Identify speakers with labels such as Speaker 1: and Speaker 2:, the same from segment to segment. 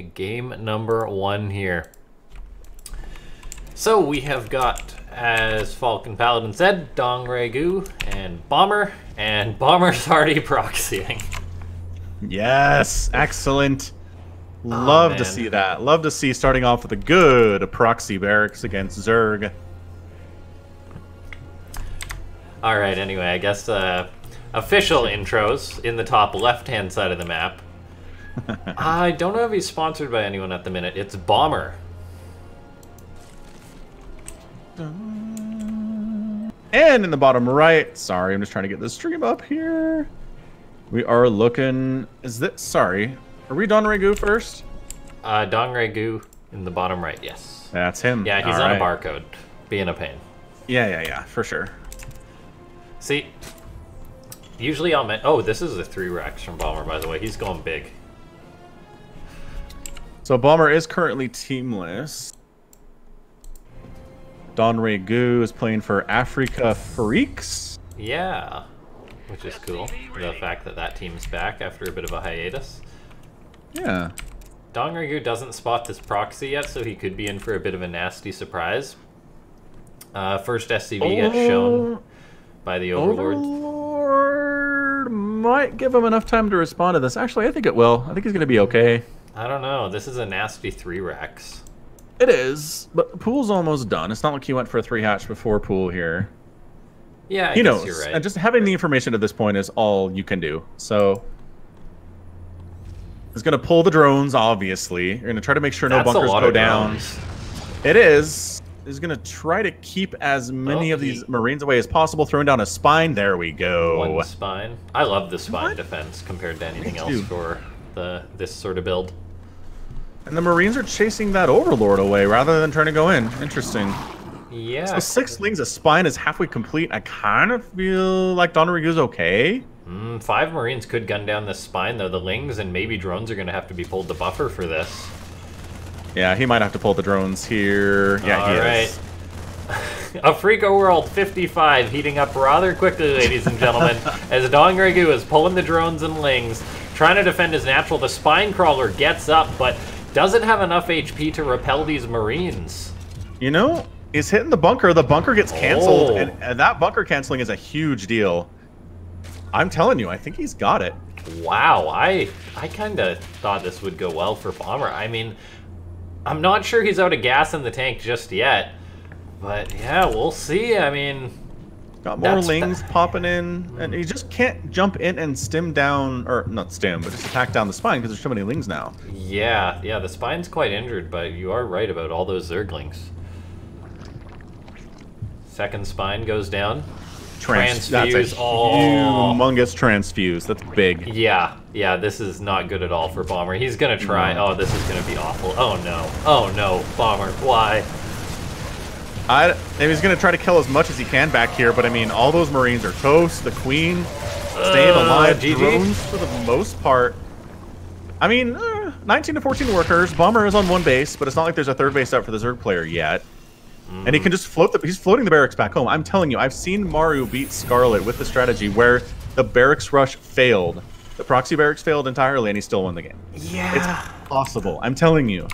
Speaker 1: Game number 1 here. So we have got, as Falcon Paladin said, DRG and Bomber's already proxying.
Speaker 2: Yes, excellent. Love to see that. Love to see starting off with a good proxy barracks against Zerg.
Speaker 1: Alright, anyway, I guess official intros in the top left-hand side of the map. I don't know if he's sponsored by anyone at the minute. It's Bomber.
Speaker 2: And in the bottom right, sorry, I'm just trying to get this stream up here. We are looking, sorry, are we DRG first?
Speaker 1: DRG in the bottom right, yes.
Speaker 2: That's him.
Speaker 1: Yeah, he's on a barcode, being a pain.
Speaker 2: Yeah, for sure.
Speaker 1: See, usually I'll oh, this is a 3 racks from Bomber, by the way. He's going big.
Speaker 2: So Bomber is currently teamless. DRG is playing for Afreeca Freaks.
Speaker 1: Yeah, which is cool. The fact that that team's back after a bit of a hiatus.
Speaker 2: Yeah.
Speaker 1: DRG doesn't spot this proxy yet, so he could be in for a bit of a nasty surprise. First SCV gets shown by the Overlord.
Speaker 2: Overlord might give him enough time to respond to this. Actually, I think it will. I think he's going to be okay.
Speaker 1: I don't know. This is a nasty 3 racks.
Speaker 2: It is, but Pool's almost done. It's not like he went for a 3 hatch before Pool here.
Speaker 1: Yeah, I
Speaker 2: guess
Speaker 1: knows. You're right.
Speaker 2: And just having the information at this point is all you can do. So he's going to pull the drones, obviously. You're going to try to make sure no bunkers go down. It is. He's going to try to keep as many of these Marines away as possible, throwing down a spine. There we go.
Speaker 1: One spine. I love the spine defense compared to anything else for this sort of build.
Speaker 2: And the Marines are chasing that Overlord away rather than trying to go in. Interesting.
Speaker 1: Yeah.
Speaker 2: So 6 Lings, a spine is halfway complete. I kind of feel like DRG is okay.
Speaker 1: 5 Marines could gun down this spine, though. The Lings and maybe drones are going to have to be pulled to buffer for this.
Speaker 2: Yeah, he might have to pull the drones here. Yeah, he is.
Speaker 1: Afreeca World 55 heating up rather quickly, ladies and gentlemen, as DRG is pulling the drones and Lings, trying to defend his natural. The spine crawler gets up, but doesn't have enough HP to repel these Marines.
Speaker 2: You know, he's hitting the bunker. The bunker gets canceled, and that bunker canceling is a huge deal. I'm telling you, I think he's got it.
Speaker 1: Wow, I kind of thought this would go well for Bomber. I mean, I'm not sure he's out of gas in the tank just yet, but yeah, we'll see. I mean,
Speaker 2: got more Lings popping in, and he just can't jump in and stim down, or not stim, but just attack down the spine because there's so many Lings now.
Speaker 1: Yeah, the spine's quite injured, but you are right about all those Zerglings. Second spine goes down. Transfuse.
Speaker 2: That's a humongous transfuse. That's big.
Speaker 1: Yeah, this is not good at all for Bomber. He's gonna try. Oh, this is gonna be awful. Oh no, Bomber, why?
Speaker 2: Maybe he's going to try to kill as much as he can back here, but I mean, all those Marines are toast. The Queen staying alive.
Speaker 1: GG.
Speaker 2: Drones for the most part. I mean, 19 to 14 workers. Bomber is on 1 base, but it's not like there's a 3rd base out for the Zerg player yet. And he can just float he's floating the barracks back home. I'm telling you, I've seen Maru beat Scarlet with the strategy where the barracks rush failed. The proxy barracks failed entirely, and he still won the game.
Speaker 1: Yeah.
Speaker 2: It's possible. I'm telling you.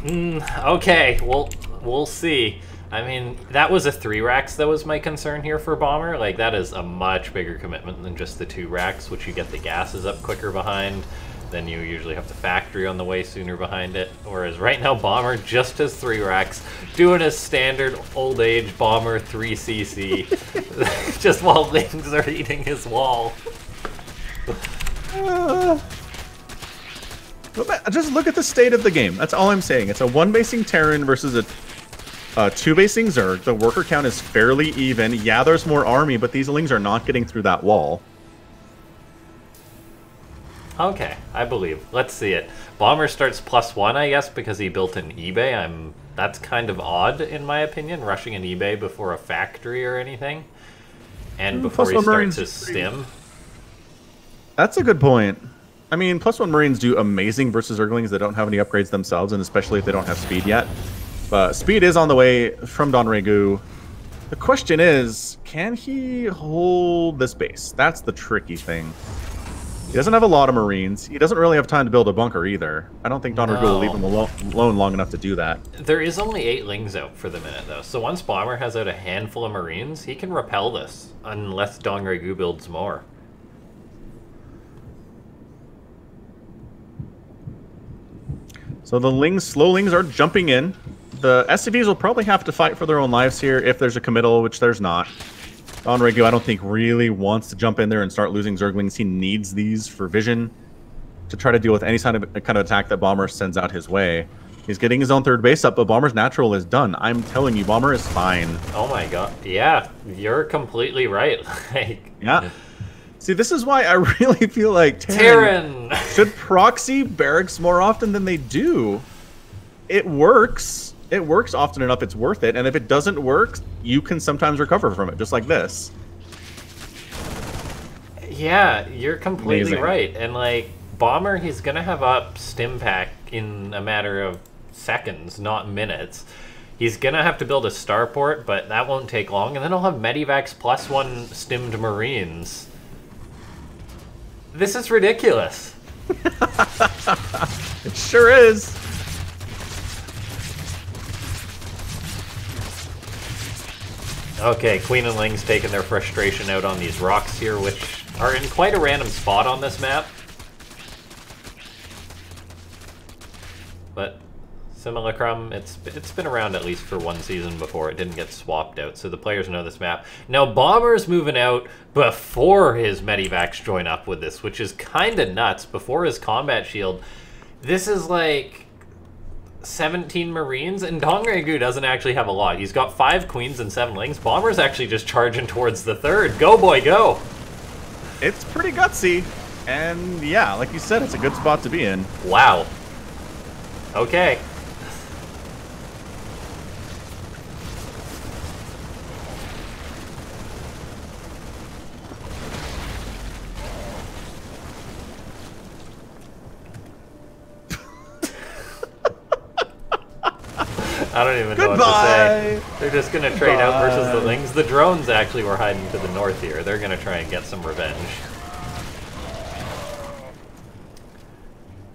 Speaker 1: Okay, we'll see. I mean, that was a 3 racks that was my concern here for Bomber. Like, that is a much bigger commitment than just the 2 racks, which you get the gases up quicker behind. Then you usually have the factory on the way sooner behind it. Whereas right now, Bomber just has 3 racks, doing a standard old age Bomber 3cc, just while Lings are eating his wall.
Speaker 2: Just look at the state of the game. That's all I'm saying. It's a 1-basing Terran versus a 2-basing Zerg. The worker count is fairly even. Yeah, there's more army, but these Lings are not getting through that wall.
Speaker 1: Okay, I believe. Let's see it. Bomber starts +1, I guess, because he built an eBay. That's kind of odd, in my opinion, rushing an eBay before a factory or anything. And before he starts his stim.
Speaker 2: That's a good point. I mean, +1 Marines do amazing versus Zerglings that don't have any upgrades themselves, and especially if they don't have speed yet. But speed is on the way from DRG. The question is, can he hold this base? That's the tricky thing. He doesn't have a lot of Marines. He doesn't really have time to build a bunker either. I don't think DRG will leave him alone long enough to do that.
Speaker 1: There is only 8 Lings out for the minute, though. So once Bomber has out a handful of Marines, he can repel this, unless DRG builds more.
Speaker 2: So the slow Lings are jumping in. The SCVs will probably have to fight for their own lives here if there's a committal, which there's not. DRG, I don't think, really wants to jump in there and start losing Zerglings. He needs these for vision to try to deal with any kind of attack that Bomber sends out his way. He's getting his own 3rd base up, but Bomber's natural is done. I'm telling you, Bomber is fine.
Speaker 1: Oh my god. Yeah, you're completely right. Like,
Speaker 2: yeah. See, this is why I really feel like
Speaker 1: Terran
Speaker 2: should proxy barracks more often than they do. It works. It works often enough, it's worth it. And if it doesn't work, you can sometimes recover from it, just like this.
Speaker 1: Yeah, you're completely
Speaker 2: Amazing.
Speaker 1: right. And, like, Bomber, he's going to have up Stimpak in a matter of seconds, not minutes. He's going to have to build a starport, but that won't take long. And then he'll have Medivacs +1 stimmed Marines. This is ridiculous.
Speaker 2: It sure is.
Speaker 1: Okay, Queen and Ling's taking their frustration out on these rocks here, which are in quite a random spot on this map. But Simulacrum, it's been around at least for 1 season before it didn't get swapped out, so the players know this map. Now, Bomber's moving out before his Medivacs join up with this, which is kind of nuts, before his combat shield. This is like 17 Marines, and DRG doesn't actually have a lot. He's got 5 Queens and 7 Lings. Bomber's actually just charging towards the 3rd. Go, boy, go!
Speaker 2: It's pretty gutsy. And yeah, like you said, it's a good spot to be in.
Speaker 1: Wow. Okay. I don't even know what to say. They're just going to trade out versus the Lings. The drones actually were hiding to the north here. They're going to try and get some revenge.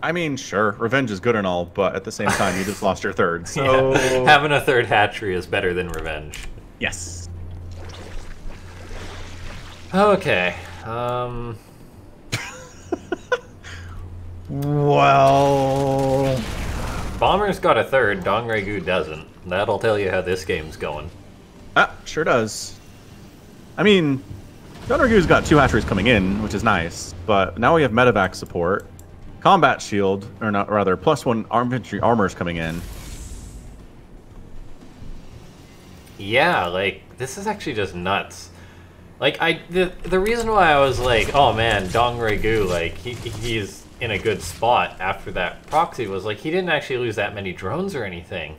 Speaker 2: I mean, sure, revenge is good and all, but at the same time, you just lost your 3rd, so...
Speaker 1: Yeah. Having a 3rd hatchery is better than revenge.
Speaker 2: Yes.
Speaker 1: Okay.
Speaker 2: Well...
Speaker 1: Bomber's got a 3rd, DRG doesn't. That'll tell you how this game's going.
Speaker 2: Ah, sure does. I mean, DRG's got 2 hatcheries coming in, which is nice, but now we have Medivac support. Combat shield, or not, rather, +1 infantry armors coming in.
Speaker 1: Yeah, like, this is actually just nuts. Like, the reason why I was like, oh man, DRG, like, he's in a good spot after that proxy was, like, he didn't actually lose that many drones or anything.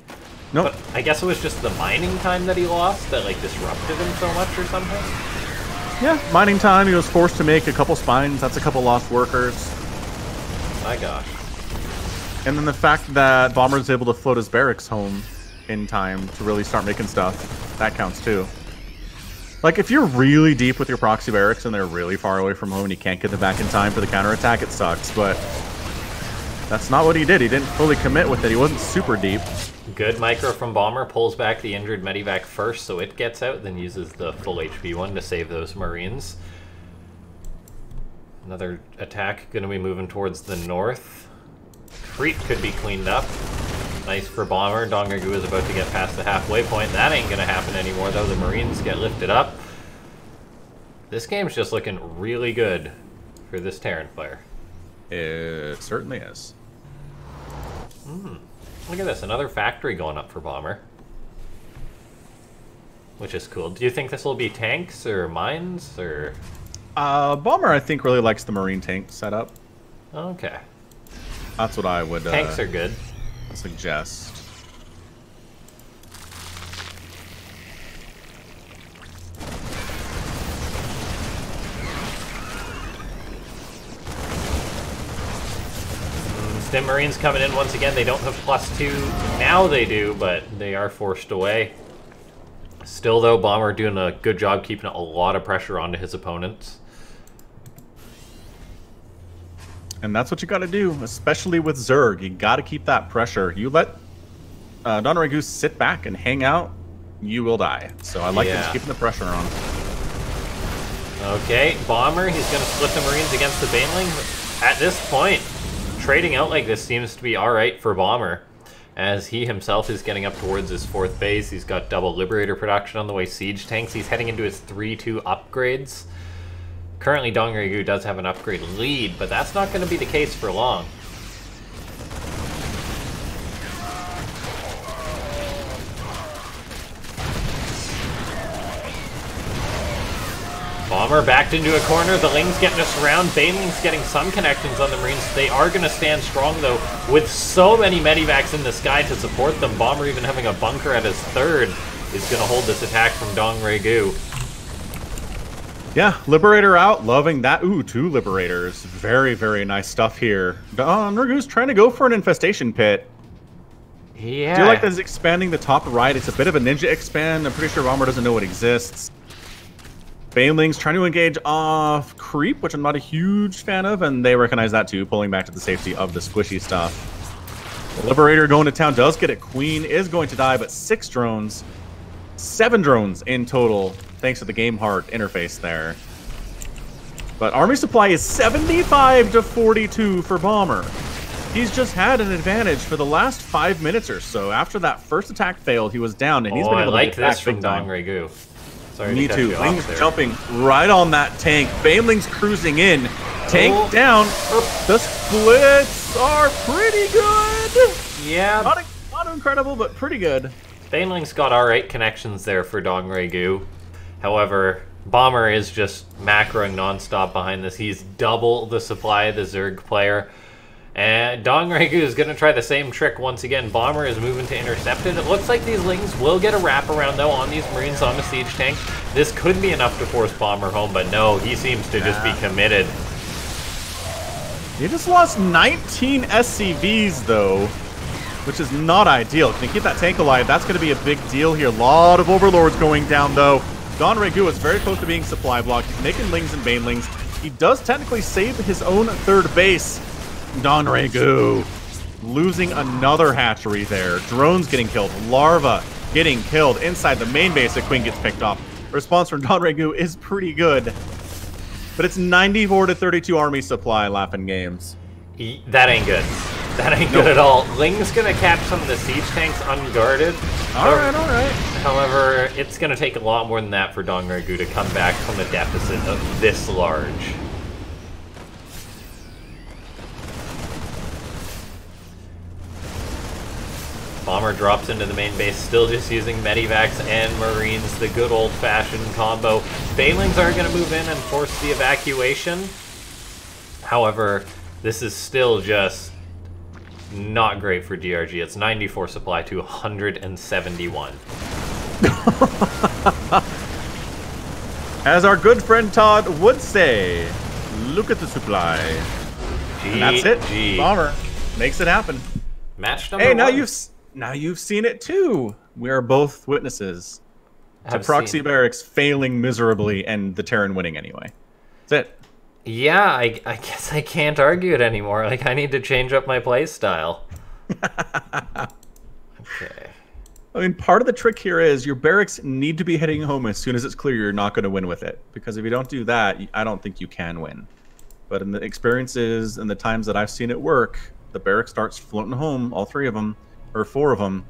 Speaker 2: Nope.
Speaker 1: But I guess it was just the mining time that he lost that, like, disrupted him so much or something?
Speaker 2: Yeah, mining time, he was forced to make a couple spines, that's a couple lost workers.
Speaker 1: My gosh.
Speaker 2: And then the fact that Bomber is able to float his barracks home in time to really start making stuff, that counts too. Like, if you're really deep with your proxy barracks and they're really far away from home and you can't get them back in time for the counterattack, it sucks, but that's not what he did. He didn't fully commit with it. He wasn't super deep.
Speaker 1: Good micro from Bomber, pulls back the injured Medivac first so it gets out, then uses the full HP one to save those Marines. Another attack going to be moving towards the north. Creep could be cleaned up. Nice for Bomber. DRG is about to get past the halfway point. That ain't going to happen anymore, though. The Marines get lifted up. This game's just looking really good for this Terran player.
Speaker 2: It certainly is.
Speaker 1: Look at this. Another factory going up for Bomber. Which is cool. Do you think this will be tanks or mines or...
Speaker 2: Bomber, I think, really likes the Marine tank setup.
Speaker 1: Okay.
Speaker 2: That's what I would
Speaker 1: Tanks are good.
Speaker 2: suggest.
Speaker 1: Stim Marines coming in once again. They don't have +2. Now they do, but they are forced away. Still, though, Bomber doing a good job keeping a lot of pressure onto his opponents.
Speaker 2: And that's what you got to do, especially with Zerg. You got to keep that pressure. You let Donregu sit back and hang out, you will die. So I like just keeping the pressure on.
Speaker 1: Okay, Bomber, he's going to split the Marines against the Baneling. At this point, trading out like this seems to be alright for Bomber, as he himself is getting up towards his 4th base. He's got double Liberator production on the way, siege tanks. He's heading into his 3-2 upgrades. Currently, DongRegu does have an upgrade lead, but that's not going to be the case for long. Bomber backed into a corner. The Ling's getting us around. Baneling's getting some connections on the Marines. They are going to stand strong, though, with so many medivacs in the sky to support them. Bomber even having a bunker at his 3rd is going to hold this attack from DongRegu.
Speaker 2: Yeah, Liberator out. Loving that. Ooh, 2 Liberators. Very, very nice stuff here. DongRegu's trying to go for an infestation pit.
Speaker 1: Yeah.
Speaker 2: Do you like that it's expanding the top right? It's a bit of a ninja expand. I'm pretty sure Bomber doesn't know it exists. Baneling's trying to engage off creep, which I'm not a huge fan of, and they recognize that too, pulling back to the safety of the squishy stuff. The Liberator going to town does get it. Queen is going to die, but 6 drones. 7 drones in total, thanks to the Game Heart interface there. But army supply is 75 to 42 for Bomber. He's just had an advantage for the last 5 minutes or so. After that first attack failed, he was down, and he's been able to get back big time.
Speaker 1: DongRegu. Sorry
Speaker 2: Me too. Ling's jumping right on that tank. Baneling's cruising in. Tank down. The splits are pretty good.
Speaker 1: Yeah.
Speaker 2: Not incredible, but pretty good.
Speaker 1: Baneling's got alright connections there for DongRegu. However, Bomber is just macroing nonstop behind this. He's double the supply of the Zerg player. And DongRegu is going to try the same trick once again. Bomber is moving to intercept it. It looks like these Lings will get a wraparound, though, on these Marines on the siege tank. This could be enough to force Bomber home, but no, he seems to just be committed.
Speaker 2: He just lost 19 SCVs, though, which is not ideal. Can he keep that tank alive? That's going to be a big deal here. A lot of Overlords going down, though. DongRegu is very close to being supply blocked. He's making Lings and Banelings. He does technically save his own 3rd base. DongRegu losing another hatchery there. Drones getting killed. Larva getting killed inside the main base. The Queen gets picked off. Response from DongRegu is pretty good. But it's 94 to 32 army supply, LaughNgamez.
Speaker 1: That ain't good. That ain't good at all. Ling's gonna catch some of the siege tanks unguarded.
Speaker 2: Alright.
Speaker 1: However, it's gonna take a lot more than that for DongRegu to come back from a deficit of this large. Bomber drops into the main base, still just using Medivacs and Marines, the good old-fashioned combo. Banelings are going to move in and force the evacuation. However, this is still just not great for DRG. It's 94 supply to 171.
Speaker 2: As our good friend Todd would say, look at the supply. And that's it. Bomber makes it happen.
Speaker 1: Match number one.
Speaker 2: Now you've seen it too. We are both witnesses to Proxy Barracks failing miserably and the Terran winning anyway. That's it.
Speaker 1: Yeah, I guess I can't argue it anymore. Like, I need to change up my play style. Okay.
Speaker 2: I mean, part of the trick here is your barracks need to be heading home as soon as it's clear you're not going to win with it. Because if you don't do that, I don't think you can win. But in the experiences and the times that I've seen it work, the barracks starts floating home, all 3 of them. Or 4 of them.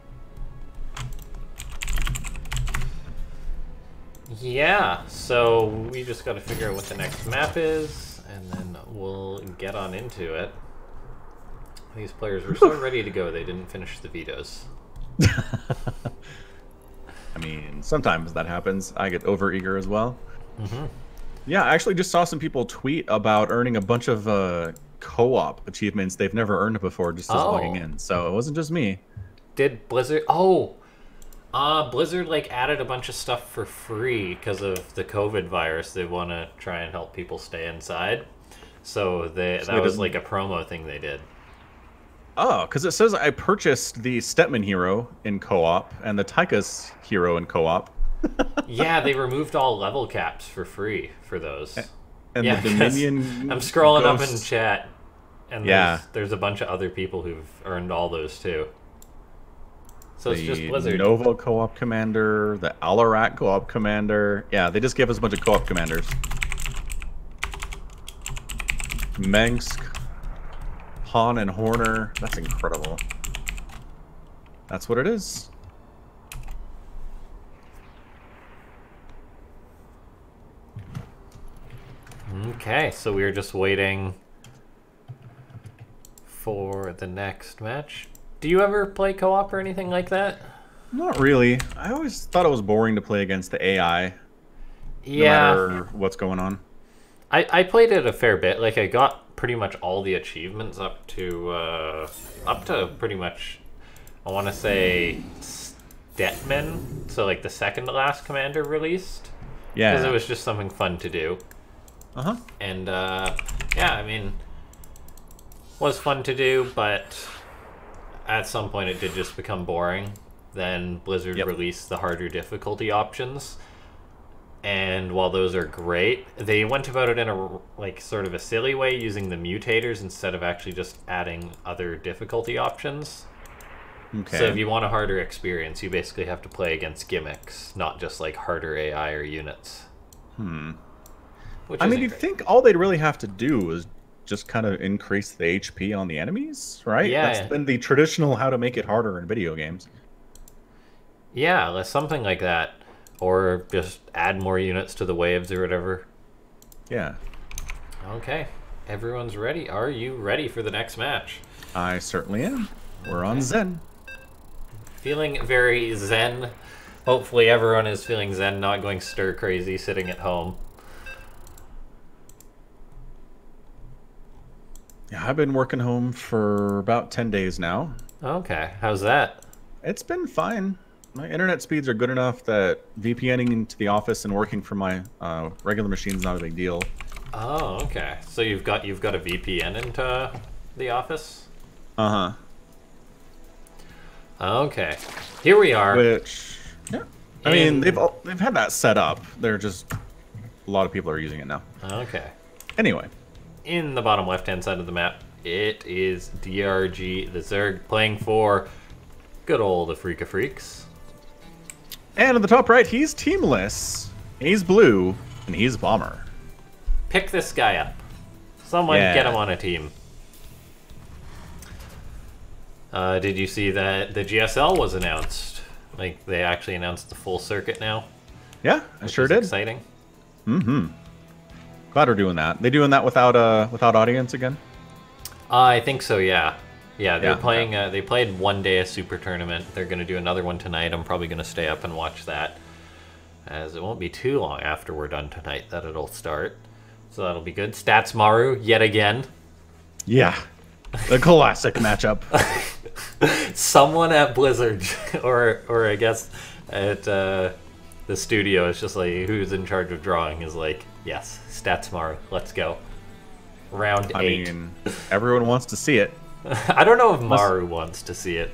Speaker 1: Yeah, so we just got to figure out what the next map is, and then we'll get on into it. These players were so ready to go, they didn't finish the vetoes.
Speaker 2: I mean, sometimes that happens. I get overeager as well. Yeah, I actually just saw some people tweet about earning a bunch of co-op achievements they've never earned before just as logging in. So it wasn't just me.
Speaker 1: Did Blizzard... Blizzard, like, added a bunch of stuff for free because of the COVID virus. They want to try and help people stay inside. So that was, like, a promo thing they did.
Speaker 2: Oh, because it says I purchased the Stepman hero in co-op and the Tychus hero in co-op.
Speaker 1: Yeah, they removed all level caps for free for those.
Speaker 2: And
Speaker 1: yeah,
Speaker 2: the Dominion
Speaker 1: I'm scrolling
Speaker 2: Ghost.
Speaker 1: up in chat. And
Speaker 2: Yeah.
Speaker 1: there's a bunch of other people who've earned all those too. So it's just
Speaker 2: The
Speaker 1: Blizzard.
Speaker 2: Nova co-op commander, the Alarak co-op commander. Yeah, they just gave us a bunch of co-op commanders. Mengsk, Han and Horner. That's incredible. That's what it is.
Speaker 1: Okay, so we're just waiting for the next match. Do you ever play co-op or anything like that?
Speaker 2: Not really. I always thought it was boring to play against the AI.
Speaker 1: Yeah.
Speaker 2: No matter what's going on.
Speaker 1: I played it a fair bit. Like, I got pretty much all the achievements up to pretty much, I want to say, Stetman. So, like, the second to last commander released.
Speaker 2: Yeah.
Speaker 1: Because it was just something fun to do.
Speaker 2: Uh-huh.
Speaker 1: And, yeah, I mean, was fun to do, but at some point it did just become boring. Then Blizzard released the harder difficulty options. And while those are great, they went about it in a, like, sort of a silly way, using the mutators instead of actually just adding other difficulty options.
Speaker 2: Okay.
Speaker 1: So if you want a harder experience, you basically have to play against gimmicks, not just, like, harder AI or units. Which
Speaker 2: I mean,
Speaker 1: isn't
Speaker 2: you'd
Speaker 1: great.
Speaker 2: think all they'd really have to do is just kind of increase the HP on the enemies, right?
Speaker 1: Yeah.
Speaker 2: That's been the traditional how to make it harder in video games.
Speaker 1: Yeah, something like that. Or just add more units to the waves or whatever.
Speaker 2: Yeah.
Speaker 1: Okay, everyone's ready. Are you ready for the next match?
Speaker 2: I certainly am. We're on Zen.
Speaker 1: Feeling very zen. Hopefully everyone is feeling zen, not going stir crazy sitting at home.
Speaker 2: Yeah, I've been working home for about 10 days now.
Speaker 1: Okay, how's that?
Speaker 2: It's been fine. My internet speeds are good enough that VPNing into the office and working from my regular machine is not a big deal.
Speaker 1: Oh, okay. So you've got a VPN into the office?
Speaker 2: Uh-huh.
Speaker 1: Okay. Here we are.
Speaker 2: Which, yeah. I mean, they've had that set up. They're just, a lot of people are using it now.
Speaker 1: Okay.
Speaker 2: Anyway.
Speaker 1: In the bottom left-hand side of the map, it is DRG, the Zerg, playing for good old Afreeca Freaks.
Speaker 2: And in the top right, he's teamless. He's blue, and he's bomber.
Speaker 1: Pick this guy up. Someone get him on a team. Did you see that the GSL was announced? Like, they actually announced the full circuit now?
Speaker 2: Yeah, I sure did.
Speaker 1: Exciting.
Speaker 2: Mm-hmm. Glad we're doing that. They doing that without audience again?
Speaker 1: I think so, yeah. Yeah, they're playing.
Speaker 2: Okay.
Speaker 1: They played one day a super tournament. They're going to do another one tonight. I'm probably going to stay up and watch that, as it won't be too long after we're done tonight that it'll start. So that'll be good. Stats Maru yet again.
Speaker 2: Yeah, the classic matchup.
Speaker 1: Someone at Blizzard, or I guess at the studio, is just like, who's in charge of drawing, is like, yes, Stats Maru, let's go. Round 8.
Speaker 2: I mean, everyone wants to see it.
Speaker 1: I don't know if Maru wants to see it.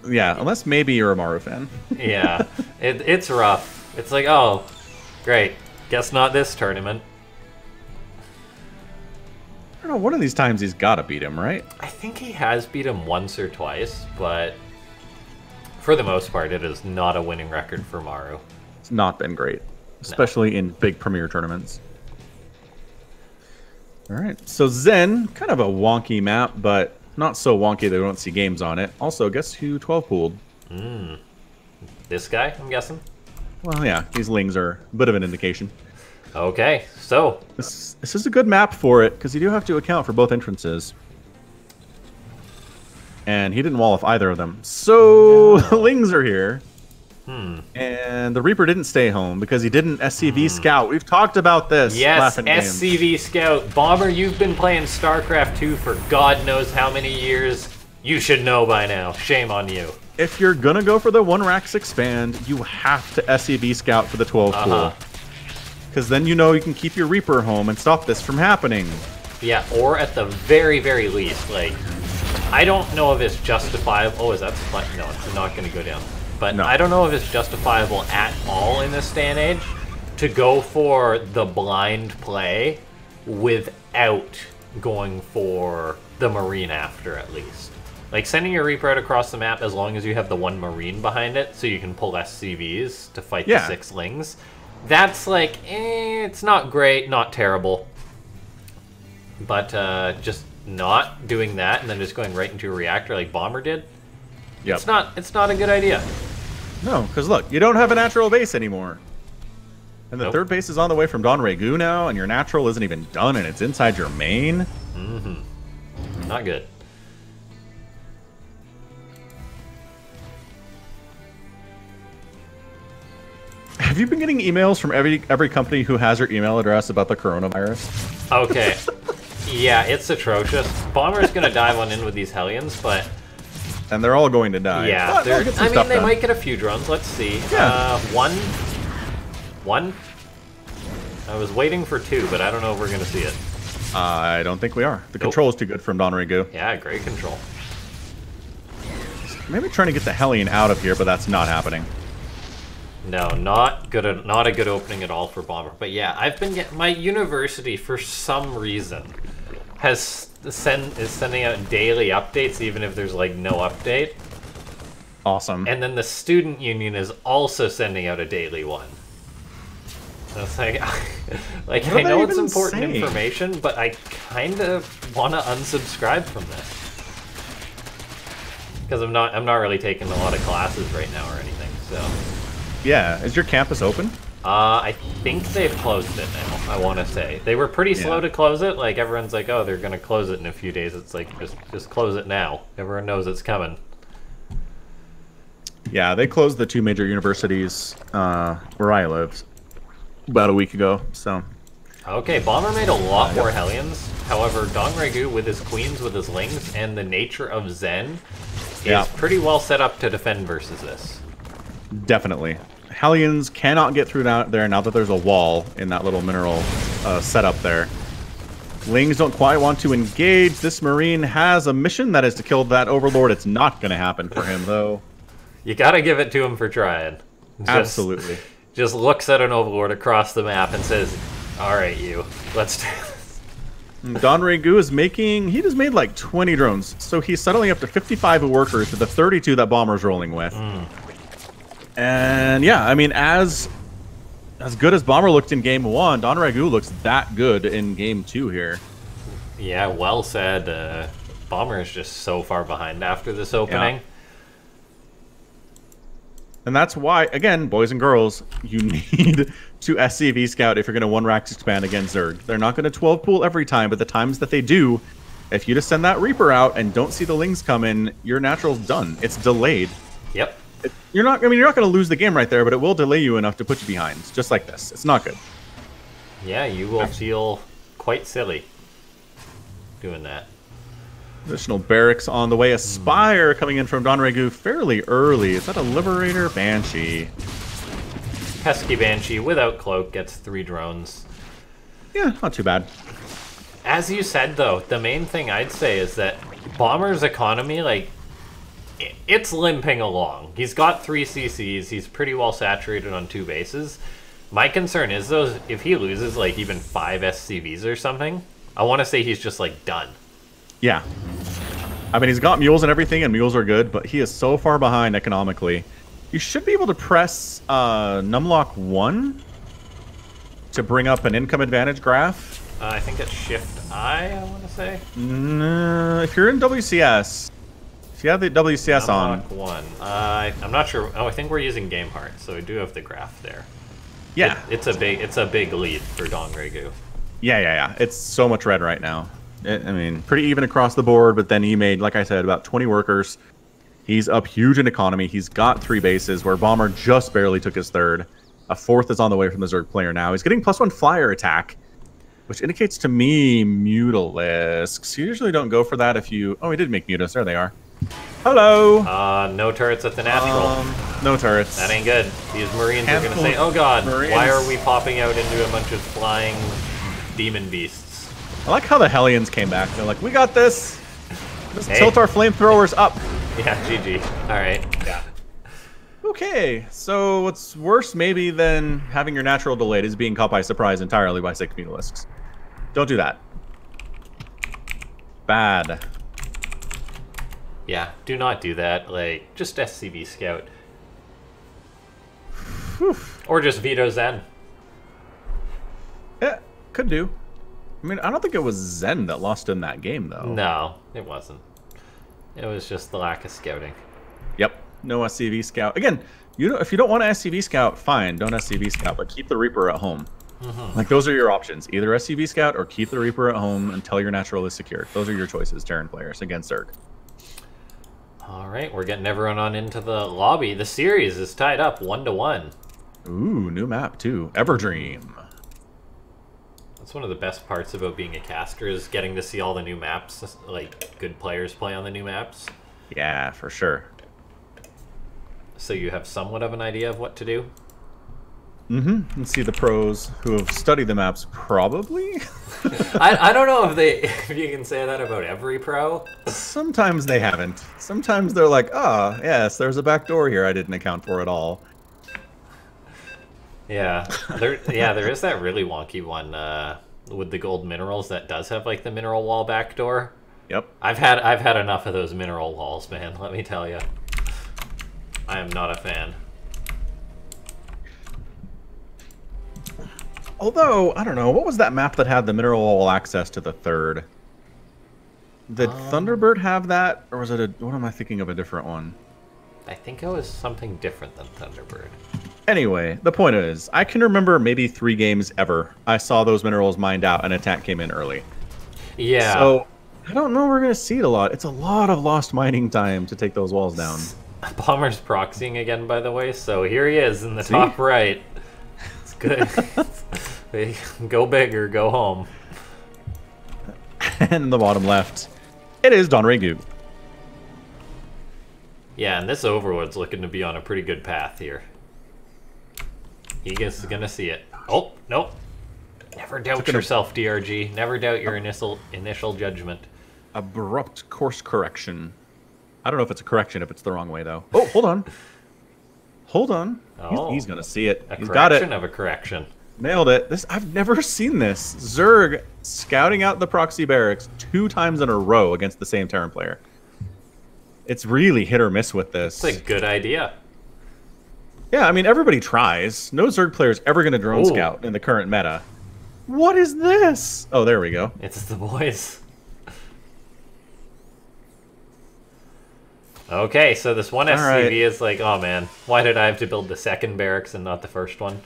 Speaker 2: Yeah, unless maybe you're a Maru fan.
Speaker 1: Yeah, it's rough. It's like, oh, great. Guess not this tournament.
Speaker 2: I don't know, one of these times he's got to beat him, right?
Speaker 1: I think he has beat him once or twice, but for the most part, it is not a winning record for Maru.
Speaker 2: It's not been great, especially in big premier tournaments. All right, so Zen, kind of a wonky map, but not so wonky that we don't see games on it. Also, guess who 12 pooled?
Speaker 1: This guy, I'm guessing?
Speaker 2: Well, yeah, these lings are a bit of an indication.
Speaker 1: Okay, so...
Speaker 2: This is a good map for it, because you do have to account for both entrances. And he didn't wall off either of them. So, the lings are here. And the Reaper didn't stay home because he didn't SCV scout. We've talked about this.
Speaker 1: Yes,
Speaker 2: Laughing Games.
Speaker 1: SCV Scout. Bomber, you've been playing Starcraft 2 for God knows how many years. You should know by now. Shame on you.
Speaker 2: If you're going to go for the 1-Rax expand, you have to SCV scout for the 12 pool. Because then you know you can keep your Reaper home and stop this from happening.
Speaker 1: Yeah, or at the very, very least, like, I don't know if it's justifiable. Oh, is that split? No, it's not going to go down. But
Speaker 2: No.
Speaker 1: I don't know if it's justifiable at all in this day and age to go for the blind play without going for the Marine after, at least. Like, sending your Reaper out across the map as long as you have the one Marine behind it, so you can pull SCVs to fight the 6 Lings. That's like, it's not great, not terrible. But just not doing that and then just going right into a reactor like Bomber did, it's not a good idea.
Speaker 2: No, because look, you don't have a natural base anymore. And the third base is on the way from Don Regu now, and your natural isn't even done, and it's inside your main.
Speaker 1: Not good.
Speaker 2: Have you been getting emails from every company who has your email address about the coronavirus?
Speaker 1: Okay. Yeah, it's atrocious. Bomber's gonna dive on in with these Hellions, but...
Speaker 2: And they're all going to die.
Speaker 1: Yeah, I mean, they might get a few drones. Let's see.
Speaker 2: Yeah.
Speaker 1: One? I was waiting for 2, but I don't know if we're gonna see it.
Speaker 2: I don't think we are. The control is too good from Don Regu.
Speaker 1: Yeah, great control.
Speaker 2: Maybe trying to get the Hellion out of here, but that's not happening.
Speaker 1: No, not a good opening at all for Bomber. But yeah, I've been getting my university for some reason is sending out daily updates, even if there's like no update.
Speaker 2: Awesome.
Speaker 1: And then the student union is also sending out a daily one. So it's like, I know it's important information, but I kind of want to unsubscribe from this because I'm not really taking a lot of classes right now or anything. So.
Speaker 2: Yeah, is your campus open?
Speaker 1: I think they've closed it now, I want to say. They were pretty slow to close it. Like, everyone's like, oh, they're going to close it in a few days. It's like, just close it now. Everyone knows it's coming.
Speaker 2: Yeah, they closed the 2 major universities where I live about a week ago, so...
Speaker 1: Okay, Bomber made a lot more Hellions. However, Don Regu, with his Queens, with his Lings, and the nature of Zen, is pretty well set up to defend versus this.
Speaker 2: Definitely. Hellions cannot get through there now that there's a wall in that little mineral setup there. Lings don't quite want to engage. This Marine has a mission that is to kill that Overlord. It's not going to happen for him, though.
Speaker 1: You got to give it to him for trying.
Speaker 2: Absolutely.
Speaker 1: Just looks at an Overlord across the map and says, all right, you, let's do this.
Speaker 2: Don Regu is he just made like 20 drones. So he's settling up to 55 workers to the 32 that Bomber's rolling with. And yeah, I mean, as good as Bomber looked in Game 1, Don Regu looks that good in Game 2 here.
Speaker 1: Yeah, well said. Bomber is just so far behind after this opening.
Speaker 2: Yeah. And that's why, again, boys and girls, you need to SCV scout if you're going to 1-rack expand against Zerg. They're not going to 12 pool every time, but the times that they do, if you just send that Reaper out and don't see the Lings come in, your natural's done. It's delayed.
Speaker 1: Yep.
Speaker 2: You're not going to lose the game right there, but it will delay you enough to put you behind, just like this. It's not good.
Speaker 1: Yeah, you will feel quite silly doing that.
Speaker 2: Additional barracks on the way. A Spire coming in from Don Regu fairly early. Is that a Liberator? Banshee.
Speaker 1: Pesky Banshee without cloak gets 3 drones.
Speaker 2: Yeah, not too bad.
Speaker 1: As you said, though, the main thing I'd say is that Bomber's economy, like, it's limping along. He's got 3 CCs. He's pretty well saturated on 2 bases. My concern is, though, if he loses, like, even 5 SCVs or something, I want to say he's just, like, done.
Speaker 2: Yeah. I mean, he's got mules and everything, and mules are good, but he is so far behind economically. You should be able to press numlock 1 to bring up an income advantage graph.
Speaker 1: I think it's Shift-I want to say.
Speaker 2: If you're in WCS... If you have the WCS on...
Speaker 1: Unlock 1. I'm not sure. Oh, I think we're using Game Heart, so we do have the graph there.
Speaker 2: Yeah.
Speaker 1: It's a big lead for Don Regu.
Speaker 2: Yeah. It's so much red right now. I mean, pretty even across the board, but then he made, like I said, about 20 workers. He's up huge in economy. He's got 3 bases, where Bomber just barely took his 3rd. A 4th is on the way from the Zerg player now. He's getting +1 flyer attack, which indicates to me Mutalisks. You usually don't go for that if you... Oh, he did make Mutas. There they are. Hello.
Speaker 1: No turrets at the natural.
Speaker 2: No turrets.
Speaker 1: That ain't good. These Marines are gonna say, "Oh God, why are we popping out into a bunch of flying demon beasts?"
Speaker 2: I like how the Hellions came back. They're like, "We got this. Let's tilt our flamethrowers up."
Speaker 1: Yeah, GG. All right.
Speaker 2: Yeah. Okay, so what's worse maybe than having your natural delayed is being caught by surprise entirely by 6 Mutalisks. Don't do that. Bad.
Speaker 1: Yeah, do not do that. Like, just SCV Scout.
Speaker 2: Whew.
Speaker 1: Or just veto Zen.
Speaker 2: Yeah, could do. I mean, I don't think it was Zen that lost in that game, though.
Speaker 1: No, it wasn't. It was just the lack of scouting.
Speaker 2: Yep, no SCV Scout. Again, if you don't want to SCV Scout, fine, don't SCV Scout, but keep the Reaper at home. Like, those are your options. Either SCV Scout or keep the Reaper at home until your natural is secured. Those are your choices, Terran players, against Zerg.
Speaker 1: All right, we're getting everyone on into the lobby. The series is tied up 1-1.
Speaker 2: Ooh, new map, too. Everdream.
Speaker 1: That's one of the best parts about being a caster is getting to see all the new maps, like good players play on the new maps.
Speaker 2: Yeah, for sure.
Speaker 1: So you have somewhat of an idea of what to do?
Speaker 2: And see the pros who have studied the maps, probably.
Speaker 1: I don't know if you can say that about every pro.
Speaker 2: Sometimes they haven't. Sometimes they're like, oh, yes, there's a back door here I didn't account for at all.
Speaker 1: Yeah, there is that really wonky one with the gold minerals that does have like the mineral wall back door.
Speaker 2: Yep.
Speaker 1: I've had enough of those mineral walls, man. Let me tell you, I am not a fan.
Speaker 2: Although, I don't know, what was that map that had the mineral wall access to the third? Did Thunderbird have that, or was it what am I thinking of, a different one?
Speaker 1: I think it was something different than Thunderbird.
Speaker 2: Anyway, the point is, I can remember maybe 3 games ever I saw those minerals mined out and attack came in early.
Speaker 1: Yeah.
Speaker 2: So, I don't know we're going to see it a lot. It's a lot of lost mining time to take those walls down.
Speaker 1: Bomber's proxying again, by the way, so here he is in the top right. It's good. Go big or go home.
Speaker 2: And in the bottom left, it is Donregu.
Speaker 1: Yeah, and this Overwood's looking to be on a pretty good path here. He's gonna see it. Oh, nope. Never doubt yourself, DRG. Never doubt your initial judgment.
Speaker 2: Abrupt course correction. I don't know if it's a correction if it's the wrong way, though. Oh, hold on. Hold on.
Speaker 1: Oh,
Speaker 2: he's going to see it.
Speaker 1: A
Speaker 2: He's got it.
Speaker 1: correction of a correction.
Speaker 2: Nailed it. I've never seen this. Zerg scouting out the proxy barracks 2 times in a row against the same Terran player. It's really hit or miss with this.
Speaker 1: It's a good idea.
Speaker 2: Yeah, I mean, everybody tries. No Zerg player is ever going to drone scout in the current meta. What is this? Oh, there we go.
Speaker 1: It's the boys. Okay, so this one SCV is like, oh man, why did I have to build the second barracks and not the first one?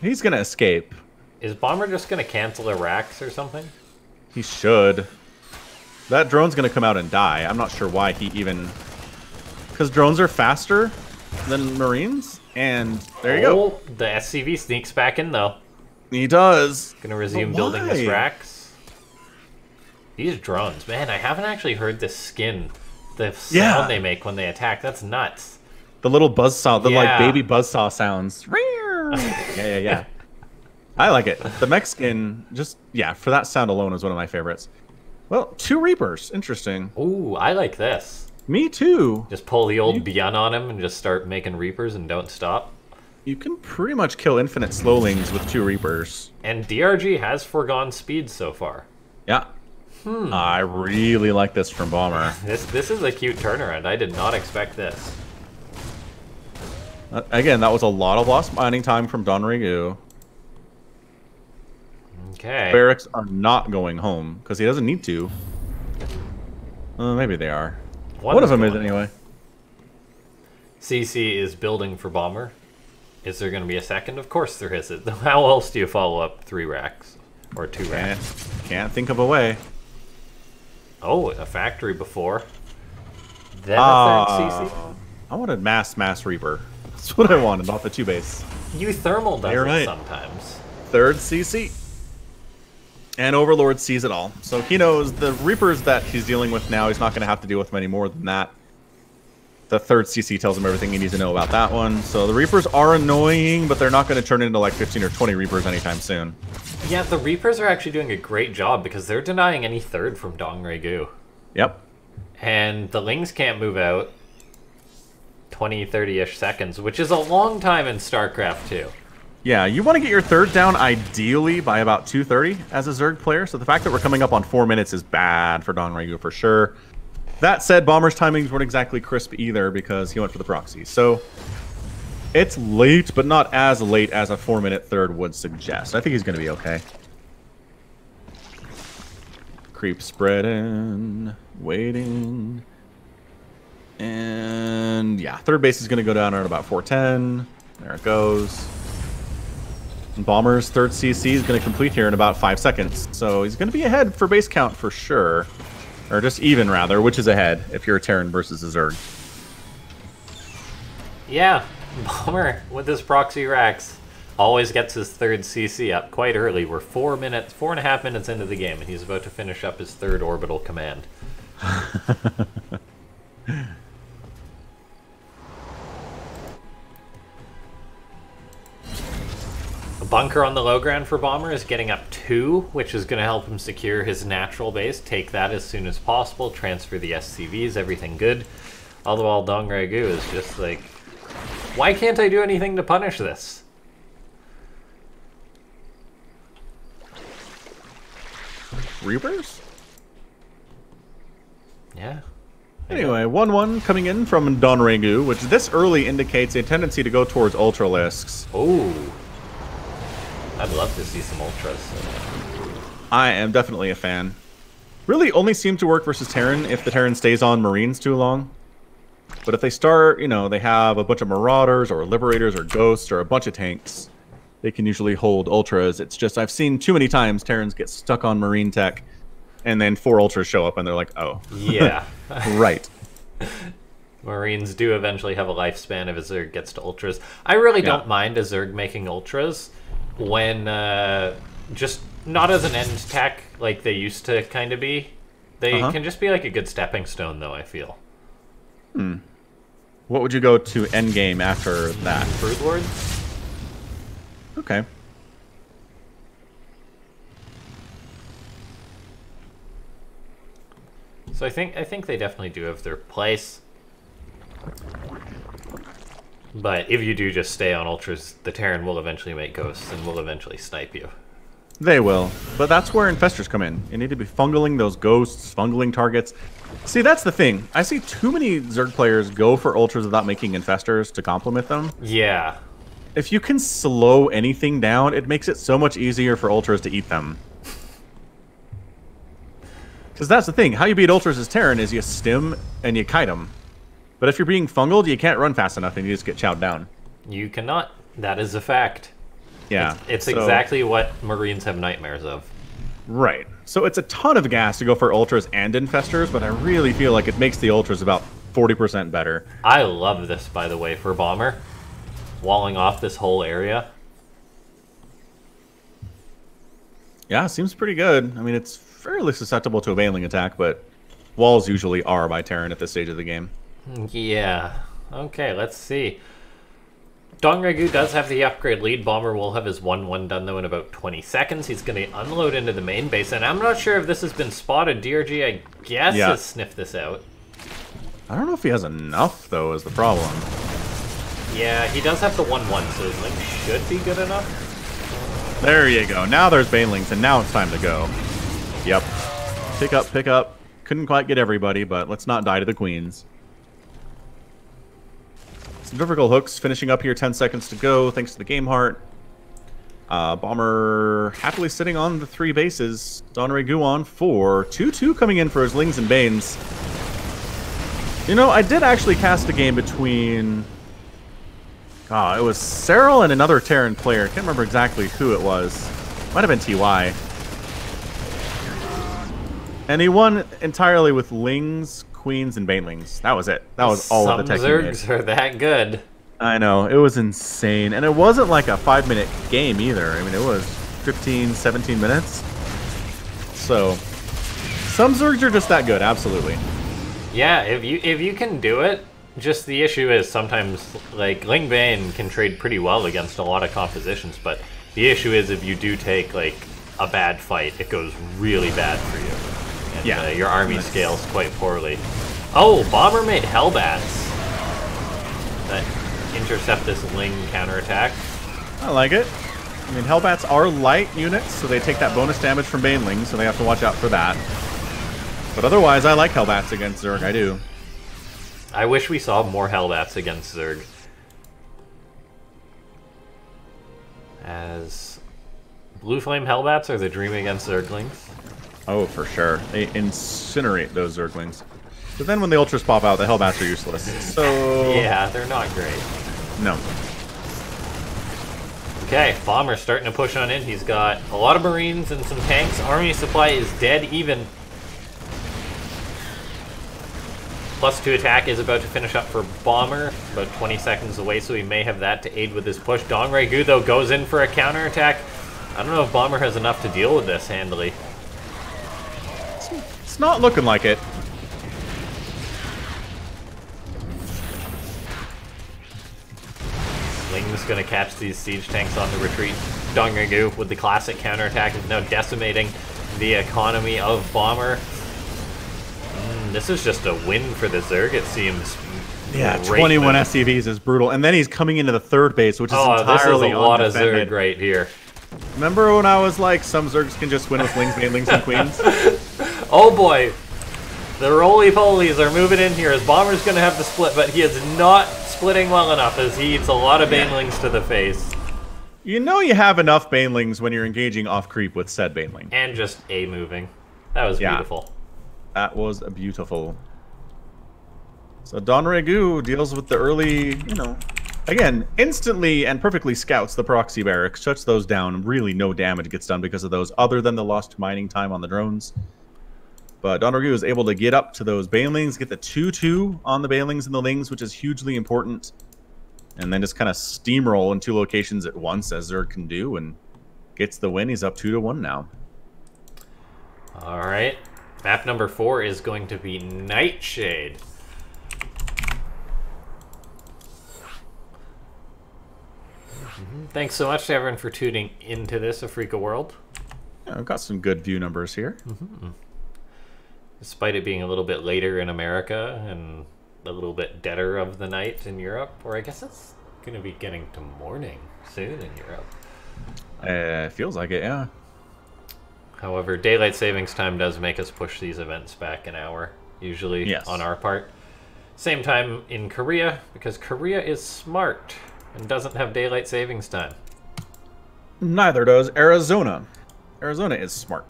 Speaker 2: He's going to escape.
Speaker 1: Is Bomber just going to cancel the racks or something?
Speaker 2: He should. That drone's going to come out and die. I'm not sure why he even... Because drones are faster than Marines, and there you go.
Speaker 1: The SCV sneaks back in, though.
Speaker 2: He does.
Speaker 1: Gonna resume building his racks. These drones, man, I haven't actually heard the skin. The sound they make when they attack, that's nuts.
Speaker 2: The little buzzsaw, the like baby buzzsaw sounds. Yeah. I like it. The mech skin, just, for that sound alone is one of my favorites. Well, 2 Reapers. Interesting.
Speaker 1: Ooh, I like this.
Speaker 2: Me too.
Speaker 1: Just pull the old Beyond on him and just start making Reapers and don't stop.
Speaker 2: You can pretty much kill infinite slowlings with 2 Reapers.
Speaker 1: And DRG has foregone speed so far.
Speaker 2: Yeah. I really like this from Bomber.
Speaker 1: This is a cute turnaround. I did not expect this.
Speaker 2: Again, that was a lot of lost mining time from Donregu.
Speaker 1: Okay.
Speaker 2: Barracks are not going home because he doesn't need to. Maybe they are. One of them is anyway.
Speaker 1: CC is building for Bomber. Is there going to be a second? Of course there is. How else do you follow up 3 racks? Or 2 racks?
Speaker 2: Can't think of a way.
Speaker 1: Oh, a factory before. Then a third CC?
Speaker 2: I wanted mass Reaper. That's what I wanted, not the 2 base.
Speaker 1: You thermal does it sometimes.
Speaker 2: 3rd CC. And Overlord sees it all. So he knows the Reapers that he's dealing with now, he's not going to have to deal with many more than that. The 3rd CC tells him everything he needs to know about that one. So the Reapers are annoying, but they're not going to turn into like 15 or 20 Reapers anytime soon.
Speaker 1: Yeah, the Reapers are actually doing a great job because they're denying any 3rd from Donregu.
Speaker 2: Yep.
Speaker 1: And the Lings can't move out 20, 30-ish seconds, which is a long time in StarCraft 2.
Speaker 2: Yeah, you want to get your third down ideally by about 2:30 as a Zerg player. So the fact that we're coming up on 4 minutes is bad for DongRegu for sure. That said, Bomber's timings weren't exactly crisp either because he went for the proxy. So it's late, but not as late as a 4-minute third would suggest. I think he's going to be okay. Creep spreading, waiting. And yeah, third base is going to go down at about 410. There it goes. And Bomber's third CC is going to complete here in about 5 seconds. So he's going to be ahead for base count for sure. Or just even, rather, which is ahead if you're a Terran versus a Zerg.
Speaker 1: Yeah, Bomber with his proxy racks always gets his third CC up quite early. We're 4.5 minutes into the game, and he's about to finish up his third orbital command. A bunker on the low ground for Bomber is getting up 2, which is going to help him secure his natural base. Take that as soon as possible, transfer the SCVs, everything good. All the while DongRegu is just like, why can't I do anything to punish this?
Speaker 2: Reapers?
Speaker 1: Yeah.
Speaker 2: Anyway, 1-1 coming in from DongRegu, which this early indicates a tendency to go towards Ultralisks.
Speaker 1: Oh. I'd love to see some Ultras.
Speaker 2: I am definitely a fan. Really only seem to work versus Terran if the Terran stays on Marines too long. But if they start, you know, they have a bunch of Marauders or Liberators or Ghosts or a bunch of tanks, they can usually hold Ultras. It's just, I've seen too many times Terrans get stuck on Marine tech, and then 4 Ultras show up and they're like, oh.
Speaker 1: Yeah.
Speaker 2: Right.
Speaker 1: Marines do eventually have a lifespan if a Zerg gets to Ultras. I really don't mind a Zerg making Ultras when just not as an end tech like they used to kind of be. They can just be like a good stepping stone, though, I feel.
Speaker 2: What would you go to endgame after that?
Speaker 1: Brood Lords?
Speaker 2: Okay.
Speaker 1: So I think they definitely do have their place. But if you do just stay on Ultras, the Terran will eventually make Ghosts and will eventually snipe you.
Speaker 2: They will. But that's where Infestors come in. You need to be fungling those Ghosts, fungling targets. See, that's the thing. I see too many Zerg players go for Ultras without making Infestors to complement them.
Speaker 1: Yeah.
Speaker 2: If you can slow anything down, it makes it so much easier for Ultras to eat them. Because that's the thing. How you beat Ultras as Terran is you stim and you kite them. But if you're being fungled, you can't run fast enough and you just get chowed down.
Speaker 1: You cannot. That is a fact.
Speaker 2: Yeah.
Speaker 1: It's exactly what Marines have nightmares of.
Speaker 2: Right. So it's a ton of gas to go for Ultras and Infestors, but I really feel like it makes the Ultras about 40% better.
Speaker 1: I love this, by the way, for Bomber. Walling off this whole area.
Speaker 2: Yeah, seems pretty good. I mean, it's fairly susceptible to a bailing attack, but walls usually are by Terran at this stage of the game.
Speaker 1: Yeah. Okay, let's see. DongRegu does have the upgrade lead. Bomber will have his 1-1 done, though, in about 20 seconds. He's going to unload into the main base, and I'm not sure if this has been spotted. DRG, I guess, has sniffed this out.
Speaker 2: I don't know if he has enough, though, is the problem.
Speaker 1: Yeah, he does have the 1-1, so his link should be good enough.
Speaker 2: There you go. Now there's Banelings, and now it's time to go. Yep. Pick up, pick up. Couldn't quite get everybody, but let's not die to the queens. Some difficult hooks finishing up here, 10 seconds to go, thanks to the game heart. Bomber happily sitting on the 3 bases. DongRegu on 4. 2-2 coming in for his Lings and Banes. You know, I did actually cast a game between... it was Cyril and another Terran player. I can't remember exactly who it was. Might have been TY. And he won entirely with Lings, Queens, and Banelings. That was it. That was all of the tech he made.
Speaker 1: Some Zergs are that good.
Speaker 2: I know. It was insane. And it wasn't like a 5-minute game either. I mean, it was 15, 17 minutes. So, some Zergs are just that good, absolutely.
Speaker 1: Yeah, if you can do it, just the issue is sometimes, like, Ling Bane can trade pretty well against a lot of compositions, but the issue is if you do take, like, a bad fight, it goes really bad for you. And, your army scales quite poorly. Oh, Bomber made Hellbats that intercept this Ling counterattack.
Speaker 2: I like it. I mean, Hellbats are light units, so they take that bonus damage from Banelings, so they have to watch out for that. But otherwise, I like Hellbats against Zerg, I do.
Speaker 1: I wish we saw more Hellbats against Zerg. As Blue Flame Hellbats are the dream against Zerglings.
Speaker 2: Oh, for sure. They incinerate those Zerglings. But then when the Ultras pop out, the Hellbats are useless. So...
Speaker 1: yeah, they're not great.
Speaker 2: No.
Speaker 1: Okay, Bomber's starting to push on in. He's got a lot of Marines and some tanks. Army supply is dead even. +2 attack is about to finish up for Bomber. About 20 seconds away, so he may have that to aid with his push. Dongregu, though, goes in for a counterattack. I don't know if Bomber has enough to deal with this handily.
Speaker 2: It's not looking like it.
Speaker 1: Ling's going to catch these siege tanks on the retreat. Dongregu, with the classic counterattack, is now decimating the economy of Bomber. This is just a win for the Zerg, it seems.
Speaker 2: Yeah, 21 SCVs is brutal. And then he's coming into the third base, which is entirely
Speaker 1: this is a lot of Zerg right here.
Speaker 2: Remember when I was like, some Zergs can just win with Lings, Banelings, and Queens?
Speaker 1: Oh boy. The roly-polies are moving in here as Bomber's going to have to split, but he is not splitting well enough as he eats a lot of Banelings to the face.
Speaker 2: You know you have enough Banelings when you're engaging off-creep with said Baneling.
Speaker 1: And just A-moving. That was beautiful.
Speaker 2: That was beautiful. So Donregu deals with the early, you know, again, instantly and perfectly scouts the proxy barracks, shuts those down. Really no damage gets done because of those, other than the lost mining time on the drones. But Donregu is able to get up to those Banelings, get the 2-2 on the Banelings and the Lings, which is hugely important. And then just kind of steamroll in 2 locations at once, as Zerg can do, and gets the win. He's up 2-1 now.
Speaker 1: All right. Map number 4 is going to be Nightshade. Thanks so much to everyone for tuning into this Afreeca World.
Speaker 2: Yeah, I've got some good view numbers here.
Speaker 1: Despite it being a little bit later in America and a little bit deader of the night in Europe, or I guess it's going to be getting to morning soon in Europe.
Speaker 2: Feels like it, yeah.
Speaker 1: However, daylight savings time does make us push these events back an hour, usually on our part. Same time in Korea, because Korea is smart and doesn't have daylight savings time.
Speaker 2: Neither does Arizona. Arizona is smart.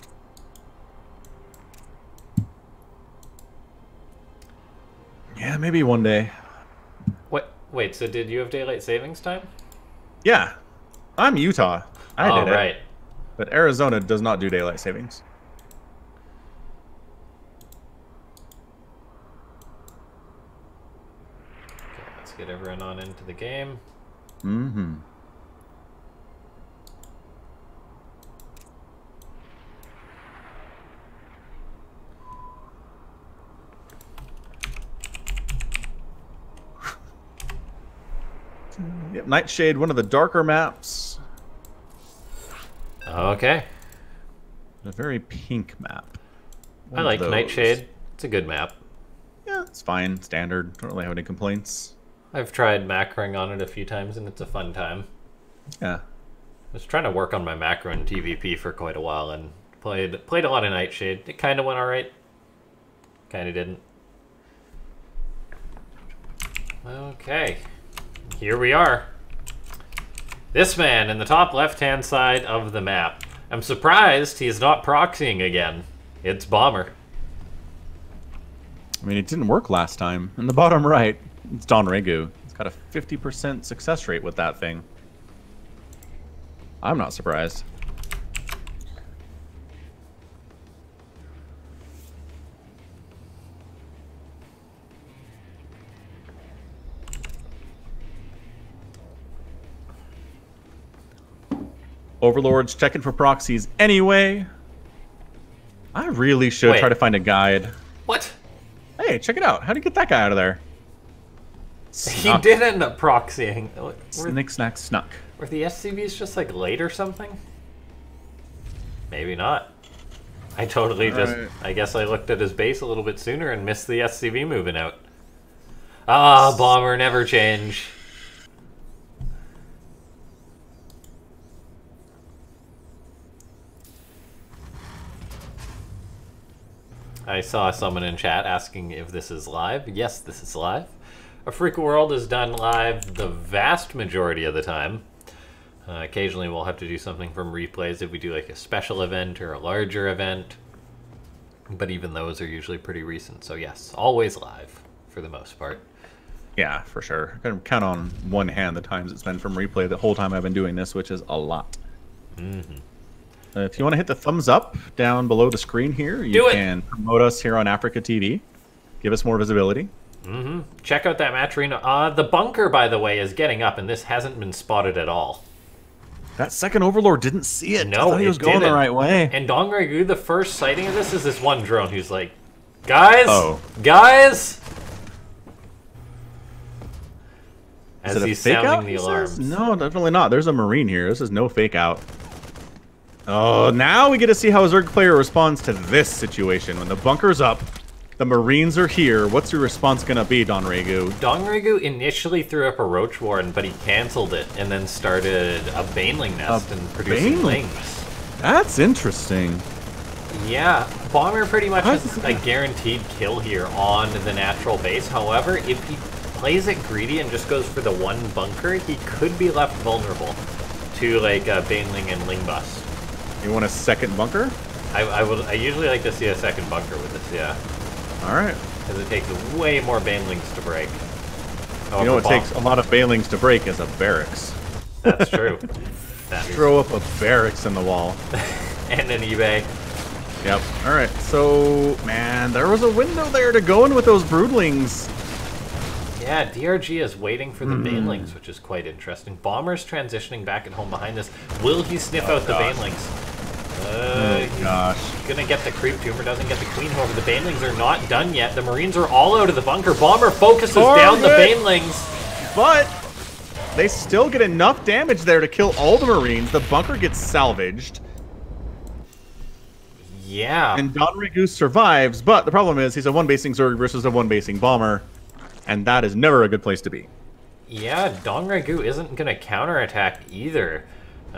Speaker 2: Yeah, maybe one day.
Speaker 1: Wait, so did you have daylight savings time?
Speaker 2: Yeah. I'm Utah. I did it.
Speaker 1: Right.
Speaker 2: But Arizona does not do daylight savings.
Speaker 1: Okay, let's get everyone on into the game.
Speaker 2: Yep, Nightshade, one of the darker maps.
Speaker 1: Okay.
Speaker 2: A very pink map.
Speaker 1: I like Nightshade. It's a good map.
Speaker 2: Yeah, it's fine. Standard. Don't really have any complaints.
Speaker 1: I've tried macroing on it a few times, and it's a fun time.
Speaker 2: Yeah.
Speaker 1: I was trying to work on my macro in TVP for quite a while, and played a lot of Nightshade. It kind of went alright. Kind of didn't. Okay. Here we are. This man in the top left-hand side of the map. I'm surprised he's not proxying again. It's Bomber.
Speaker 2: I mean, it didn't work last time. In the bottom right, it's Donregu. He's got a 50% success rate with that thing. I'm not surprised. Overlord's checking for proxies anyway. I really should try to find a guide.
Speaker 1: What?
Speaker 2: Hey, check it out. How'd you get that guy out of there?
Speaker 1: He did end up proxying.
Speaker 2: Snick, snack, snuck.
Speaker 1: Were the SCVs just like late or something? Maybe not. I totally I guess I looked at his base a little bit sooner and missed the SCV moving out. Ah, Bomber never change. I saw someone in chat asking if this is live. Yes, this is live. Afreeca World is done live the vast majority of the time. Occasionally we'll have to do something from replays if we do like a special event or a larger event. But even those are usually pretty recent. So yes, always live for the most part.
Speaker 2: Yeah, for sure. I can count on one hand the times it's been from replay the whole time I've been doing this, which is a lot. If you want to hit the thumbs up down below the screen here, you can promote us here on Afreeca TV. Give us more visibility.
Speaker 1: Check out that match arena. The bunker, by the way, is getting up, and this hasn't been spotted at all.
Speaker 2: That second Overlord didn't see it.
Speaker 1: No,
Speaker 2: he was going the right way.
Speaker 1: And DRG, the first sighting of this is this one drone who's like, guys, guys. As he's sounding the alarms.
Speaker 2: No, definitely not. There's a Marine here. This is no fake out. Oh, now we get to see how a Zerg player responds to this situation. When the bunker's up, the Marines are here. What's your response going to be, DRG?
Speaker 1: DRG initially threw up a Roach Warden, but he canceled it and then started a Baneling nest and producing lings.
Speaker 2: That's interesting.
Speaker 1: Yeah, Bomber pretty much has a guaranteed kill here on the natural base. However, if he plays it greedy and just goes for the one bunker, he could be left vulnerable to like Baneling and Ling Bus.
Speaker 2: You want a second bunker?
Speaker 1: I usually like to see a second bunker with this, yeah.
Speaker 2: Alright.
Speaker 1: Because it takes way more Banelings to break.
Speaker 2: You know what takes a lot of Banelings to break is a barracks.
Speaker 1: That's true.
Speaker 2: Throw up a barracks in the wall.
Speaker 1: And an eBay.
Speaker 2: Yep. Alright, so, man, there was a window there to go in with those Broodlings.
Speaker 1: Yeah, DRG is waiting for the Banelings, which is quite interesting. Bomber's transitioning back at home behind this. Will he sniff out the Banelings? He's gonna get the creep tumor, doesn't get the queen. However, the Banelings are not done yet. The Marines are all out of the bunker. Bomber focuses down the Banelings.
Speaker 2: But they still get enough damage there to kill all the Marines. The bunker gets salvaged.
Speaker 1: Yeah.
Speaker 2: And DRG survives, but the problem is he's a one-basing Zerg versus a one-basing Bomber. And that is never a good place to be.
Speaker 1: Yeah, DRG isn't going to counterattack either.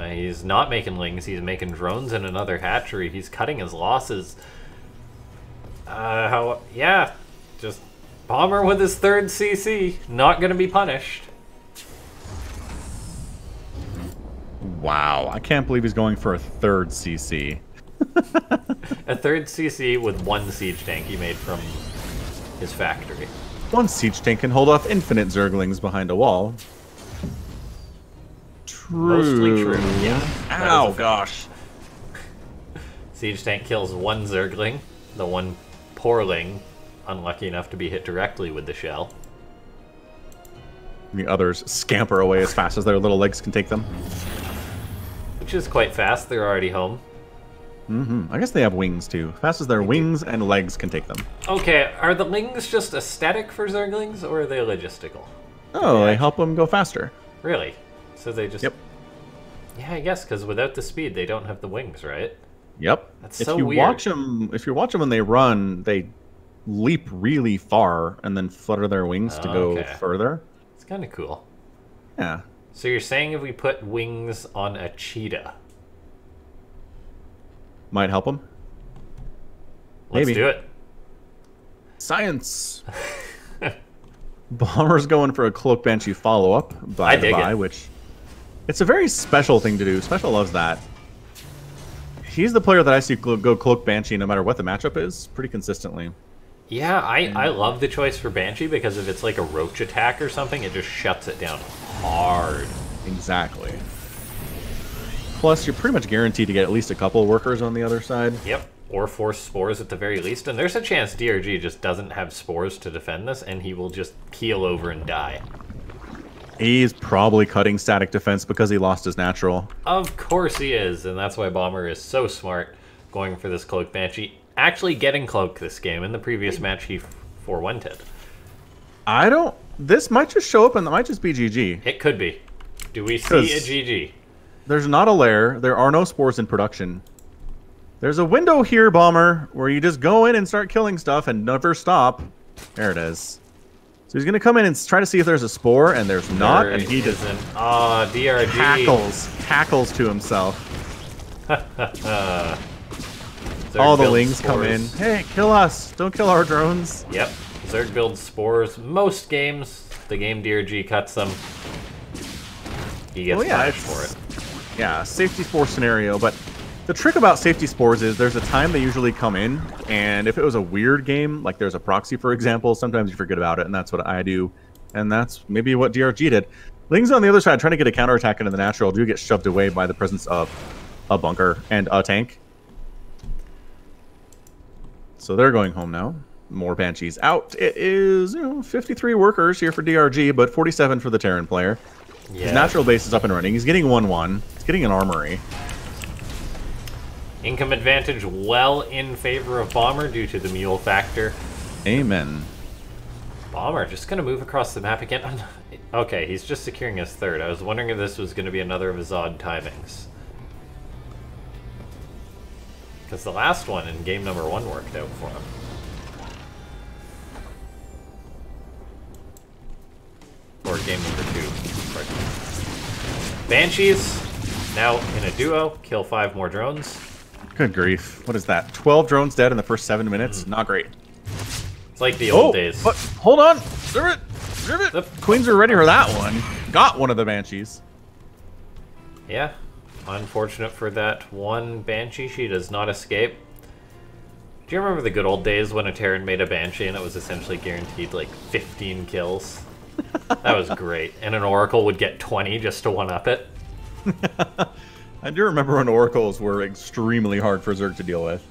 Speaker 1: He's not making lings, he's making drones in another hatchery. He's cutting his losses. Yeah, just Bomber with his third CC. Not going to be punished.
Speaker 2: Wow, I can't believe he's going for a third CC.
Speaker 1: A third CC with one siege tank he made from his factory.
Speaker 2: One siege tank can hold off infinite Zerglings behind a wall. True.
Speaker 1: Mostly true, yeah.
Speaker 2: Ow, gosh.
Speaker 1: Siege tank kills one Zergling, the one poorling, unlucky enough to be hit directly with the shell.
Speaker 2: The others scamper away as fast as their little legs can take them.
Speaker 1: Which is quite fast, they're already home.
Speaker 2: I guess they have wings too. Fast as their wings and legs can take them.
Speaker 1: Okay, are the lings just aesthetic for Zerglings, or are they logistical?
Speaker 2: Oh, they help them go faster.
Speaker 1: Really? So they just...
Speaker 2: Yep.
Speaker 1: Yeah, I guess, because without the speed, they don't have the wings, right?
Speaker 2: Yep.
Speaker 1: That's so weird.
Speaker 2: If you watch them when they run, they leap really far and then flutter their wings to go further.
Speaker 1: It's kind of cool.
Speaker 2: Yeah.
Speaker 1: So you're saying if we put wings on a cheetah...
Speaker 2: Might help them.
Speaker 1: Let's do it.
Speaker 2: Science. Bomber's going for a Cloak Banshee follow-up, by the by, which... It's a very special thing to do. Special loves that. He's the player that I see go Cloak Banshee no matter what the matchup is, pretty consistently.
Speaker 1: Yeah, I love the choice for Banshee because if it's like a roach attack or something, it just shuts it down hard.
Speaker 2: Exactly. Plus, you're pretty much guaranteed to get at least a couple workers on the other side.
Speaker 1: Yep, or force spores at the very least. And there's a chance DRG just doesn't have spores to defend this, and he will just keel over and die.
Speaker 2: He's probably cutting static defense because he lost his natural.
Speaker 1: Of course he is, and that's why Bomber is so smart going for this Cloak Banshee. Actually getting Cloak this game. In the previous match, he 4-1'd.
Speaker 2: This might just show up and that might just be GG.
Speaker 1: It could be. Do we see a GG?
Speaker 2: There's not a lair. There are no spores in production. There's a window here, Bomber, where you just go in and start killing stuff and never stop. There it is. So he's going to come in and try to see if there's a spore, and there's not, and he doesn't.
Speaker 1: DRG.
Speaker 2: Cackles to himself. All the
Speaker 1: builds
Speaker 2: lings come in.
Speaker 1: spores.
Speaker 2: Hey, kill us! Don't kill our drones.
Speaker 1: Yep. Zerg builds spores. Most games, the game DRG cuts them. He gets punished for it.
Speaker 2: Yeah, safety spore scenario, but the trick about safety spores is there's a time they usually come in, and if it was a weird game, like there's a proxy, for example, sometimes you forget about it, and that's what I do, and that's maybe what DRG did. Lings on the other side, trying to get a counterattack into the natural, do get shoved away by the presence of a bunker and a tank. So they're going home now. More Banshees out. It is 53 workers here for DRG, but 47 for the Terran player. Yeah. His natural base is up and running. He's getting 1-1. He's getting an armory.
Speaker 1: Income advantage well in favor of Bomber due to the mule factor.
Speaker 2: Amen.
Speaker 1: Bomber just going to move across the map again. Okay, he's just securing his third. I was wondering if this was going to be another of his odd timings. Because the last one in game number 1 worked out for him. Or game number 2. Pardon. Banshees, now in a duo, kill 5 more drones.
Speaker 2: Good grief. What is that? 12 drones dead in the first 7 minutes? Not great.
Speaker 1: It's like the old days.
Speaker 2: But hold on. Serve it. Serve it. The Queens are ready for that one. Got one of the Banshees.
Speaker 1: Yeah. Unfortunate for that one Banshee. She does not escape. Do you remember the good old days when a Terran made a Banshee and it was essentially guaranteed like 15 kills? That was great. And an Oracle would get 20 just to one-up it.
Speaker 2: I do remember when Oracles were extremely hard for Zerg to deal with.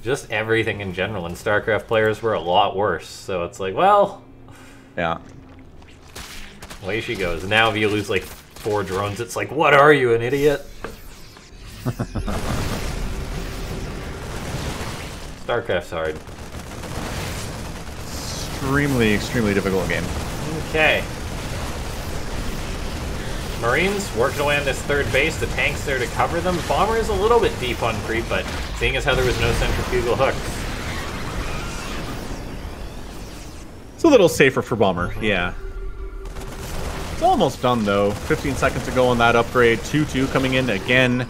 Speaker 1: Just everything in general. And Starcraft players were a lot worse. So it's like, well...
Speaker 2: Yeah.
Speaker 1: Away she goes. Now if you lose like 4 drones, it's like, what are you, an idiot? Starcraft's hard.
Speaker 2: Extremely difficult game.
Speaker 1: Okay. Marines working away on this third base. The tank's there to cover them. Bomber is a little bit deep on creep, but seeing as how there was no centrifugal hooks.
Speaker 2: It's a little safer for Bomber, yeah. It's almost done, though. 15 seconds to go on that upgrade. 2-2 coming in again.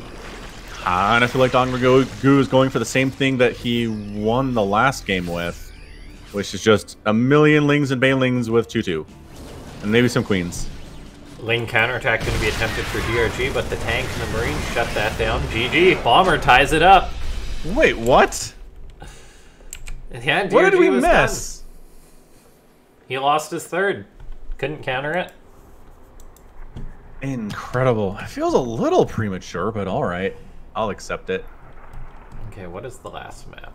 Speaker 2: Kind of feel like LaughNgamez is going for the same thing that he won the last game with, which is just a million Lings and Banelings with 2-2. And maybe some Queens.
Speaker 1: Ling counterattack going to be attempted for DRG, but the tank and the Marines shut that down. GG. Bomber ties it up.
Speaker 2: Wait, what?
Speaker 1: Yeah, DRG
Speaker 2: what did we
Speaker 1: was
Speaker 2: miss?
Speaker 1: Done. He lost his third. Couldn't counter it.
Speaker 2: Incredible. It feels a little premature, but alright. I'll accept it.
Speaker 1: Okay, what is the last map?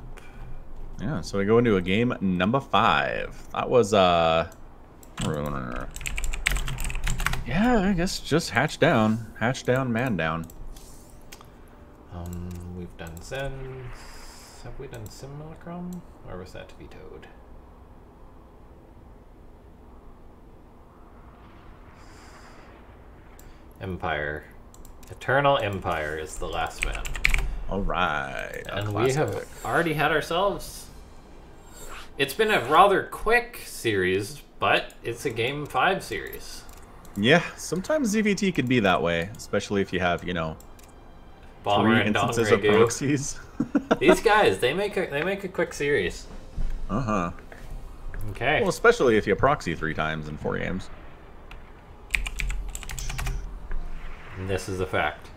Speaker 2: Yeah, so we go into a game number 5. That was, yeah, I guess just hatch down. Hatch down, man down.
Speaker 1: We've done Zen. Have we done Simulacrum? Or was that vetoed? Empire. Eternal Empire is the last map.
Speaker 2: Alright.
Speaker 1: And we have already had ourselves... It's been a rather quick series, but it's a Game 5 series.
Speaker 2: Yeah, sometimes ZVT can be that way, especially if you have,
Speaker 1: Bomber
Speaker 2: 3 instances of proxies.
Speaker 1: These guys, they make a quick series.
Speaker 2: Uh-huh.
Speaker 1: Okay.
Speaker 2: Well, especially if you proxy 3 times in 4 games.
Speaker 1: And this is a fact.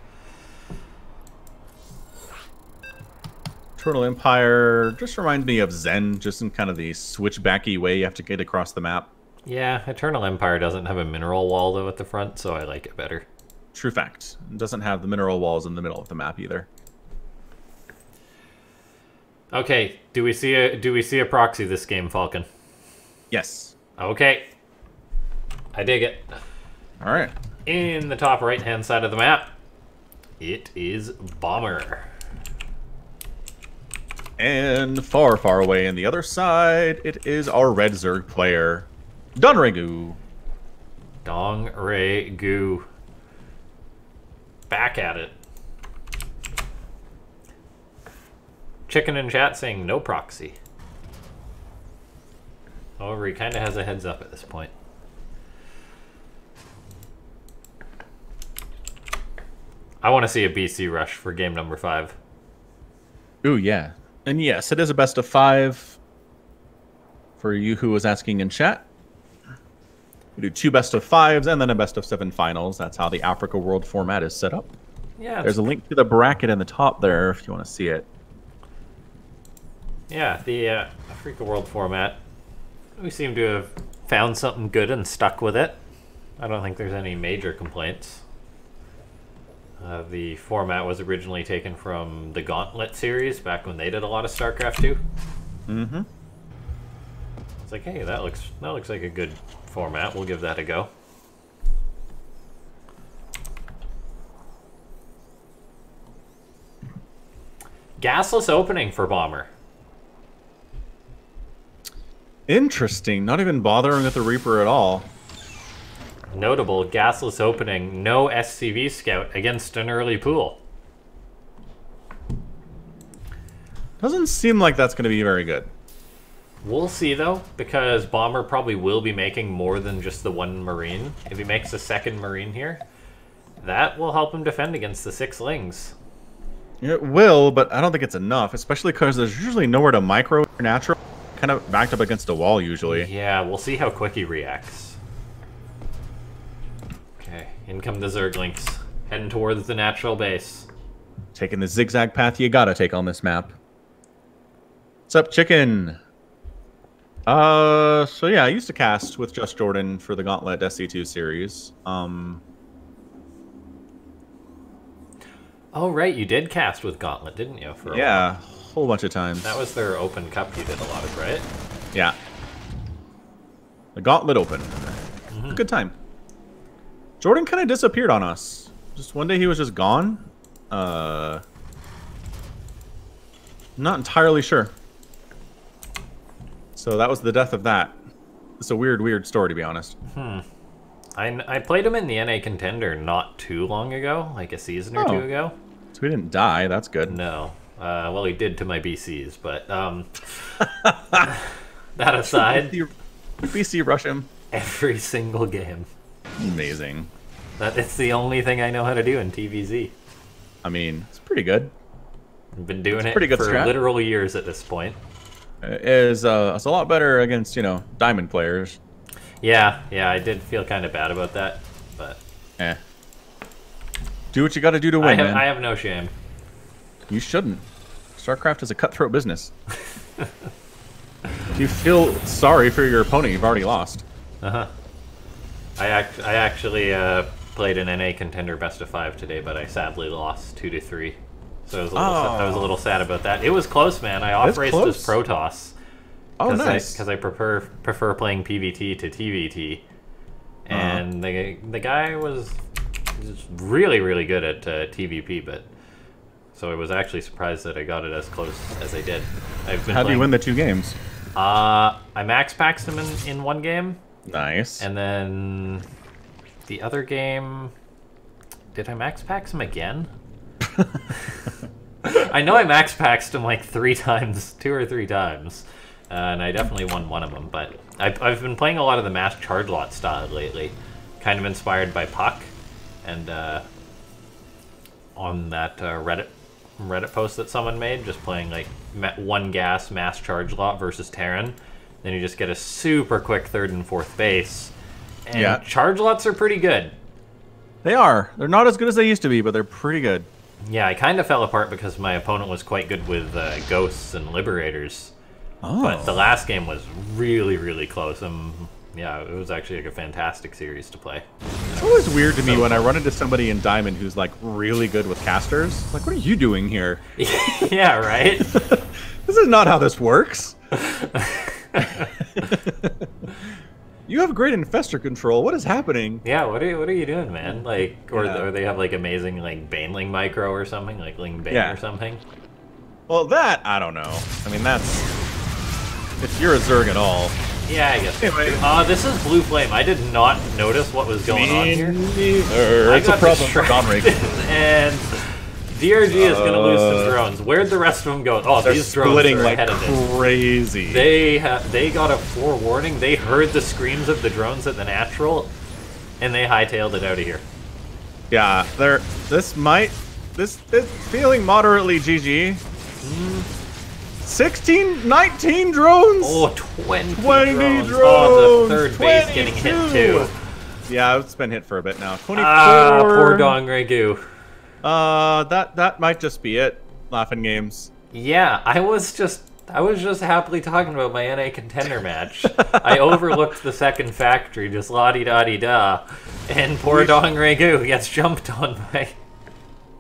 Speaker 2: Eternal Empire just reminds me of Zen, just in kind of the switchbacky way you have to get across the map.
Speaker 1: Yeah, Eternal Empire doesn't have a mineral wall, though, at the front, so I like it better.
Speaker 2: True fact. It doesn't have the mineral walls in the middle of the map either.
Speaker 1: Okay, do we see a proxy this game, Falcon?
Speaker 2: Yes.
Speaker 1: Okay. I dig it.
Speaker 2: All right.
Speaker 1: In the top right-hand side of the map, it is Bomber.
Speaker 2: And far, far away on the other side, it is our red Zerg player, Donregu.
Speaker 1: Donregu. Back at it. Chicken in chat saying no proxy. However, he kind of has a heads up at this point. I want to see a BC rush for game number 5.
Speaker 2: Ooh, yeah. And yes, it is a best of 5 for you who was asking in chat. We do 2 best of 5s and then a best of 7 finals. That's how the Afreeca World format is set up.
Speaker 1: Yeah.
Speaker 2: There's a link to the bracket in the top there if you want to see it.
Speaker 1: Yeah, the Afreeca World format. We seem to have found something good and stuck with it. I don't think there's any major complaints. The format was originally taken from the Gauntlet series back when they did a lot of Starcraft 2.
Speaker 2: Mm-hmm.
Speaker 1: It's like, hey, that looks like a good format. We'll give that a go. Gasless opening for Bomber.
Speaker 2: Interesting. Not even bothering with the Reaper at all.
Speaker 1: Notable gasless opening, no SCV scout against an early pool.
Speaker 2: Doesn't seem like that's going to be very good.
Speaker 1: We'll see though, because Bomber probably will be making more than just the 1 Marine. If he makes a 2nd Marine here, that will help him defend against the 6 Lings.
Speaker 2: It will, but I don't think it's enough, especially because there's usually nowhere to micro or natural. Kind of backed up against a wall usually.
Speaker 1: Yeah, we'll see how quick he reacts. Okay, in come the Zerglings, heading towards the natural base.
Speaker 2: Taking the zigzag path you gotta take on this map. What's up, chicken? So yeah, I used to cast with Just Jordan for the Gauntlet SC2 series.
Speaker 1: Oh right, you did cast with Gauntlet, didn't you? For a
Speaker 2: yeah,
Speaker 1: while.
Speaker 2: a whole bunch of times.
Speaker 1: That was their Open Cup you did a lot of, right?
Speaker 2: Yeah. The Gauntlet Open. A good time. Jordan kind of disappeared on us. Just one day he was just gone. Not entirely sure. So that was the death of that. It's a weird story, to be honest.
Speaker 1: I played him in the NA Contender not too long ago, like a season or 2 ago.
Speaker 2: So he didn't die, that's good.
Speaker 1: No. Well, he did to my BCs, but that aside...
Speaker 2: BC rush him.
Speaker 1: Every single game.
Speaker 2: Amazing.
Speaker 1: It's the only thing I know how to do in TvZ.
Speaker 2: I mean, it's pretty good.
Speaker 1: I've been doing it
Speaker 2: for
Speaker 1: strat. Literal years at this point.
Speaker 2: It's a lot better against, diamond players.
Speaker 1: Yeah, I did feel kind of bad about that, but...
Speaker 2: Do what you gotta do to win, man.
Speaker 1: I have no shame.
Speaker 2: You shouldn't. Starcraft is a cutthroat business. If you feel sorry for your opponent, you've already lost.
Speaker 1: I actually played an NA Contender best of 5 today, but I sadly lost 2-3. So I was a little sad about that. It was close, man. I off-raced his Protoss.
Speaker 2: Oh, nice.
Speaker 1: Because I prefer playing PvT to TvT. And the guy was really, really good at TvP, but... So I was actually surprised that I got it as close as I did.
Speaker 2: How'd you win the 2 games?
Speaker 1: I max paxed him in 1 game.
Speaker 2: Nice.
Speaker 1: And then the other game... Did I max pax him again? I know I max paxed him like 3 times, 2 or 3 times. And I definitely won 1 of them, but I've been playing a lot of the mass charge lot style lately. Kind of inspired by Puck. And on that Reddit post that someone made, just playing like 1 gas mass charge lot versus Terran. Then you just get a super quick 3rd and 4th base. And charge lots are pretty good.
Speaker 2: They are. They're not as good as they used to be, but they're pretty good.
Speaker 1: Yeah, I kind of fell apart because my opponent was quite good with Ghosts and Liberators.
Speaker 2: Oh.
Speaker 1: But the last game was really, really close. Yeah, it was actually like a fantastic series to play.
Speaker 2: It's always weird to me when I run into somebody in Diamond who's like really good with casters. Like, what are you doing here?
Speaker 1: Yeah, right?
Speaker 2: This is not how this works. You have great infestor control. What is happening?
Speaker 1: Yeah, what are you doing, man? Like, or they have like amazing like Baneling micro or something, like Ling Bane or something.
Speaker 2: Well, that I don't know. I mean, that's if you're a Zerg at all.
Speaker 1: Yeah, I guess.
Speaker 2: Anyway,
Speaker 1: this is Blue Flame. I did not notice what was going on here.
Speaker 2: Neither. It's a problem for Donrig.
Speaker 1: And DRG is going to lose some drones. Where'd the rest of them go? Oh, these drones are
Speaker 2: like
Speaker 1: ahead of this.
Speaker 2: Crazy.
Speaker 1: They got a forewarning. They heard the screams of the drones at the natural, and they hightailed it out of here.
Speaker 2: Yeah, this feeling moderately GG. 16, 19 drones.
Speaker 1: Oh, 20 drones.
Speaker 2: drones.
Speaker 1: Oh, the third base getting hit too.
Speaker 2: Yeah, it's been hit for a bit now. 24.
Speaker 1: Ah, poor DRG.
Speaker 2: That might just be it. LaughNgamez.
Speaker 1: Yeah, I was just happily talking about my NA contender match. I overlooked the second factory, just la-di-da-di-da, and poor DRG gets jumped on by...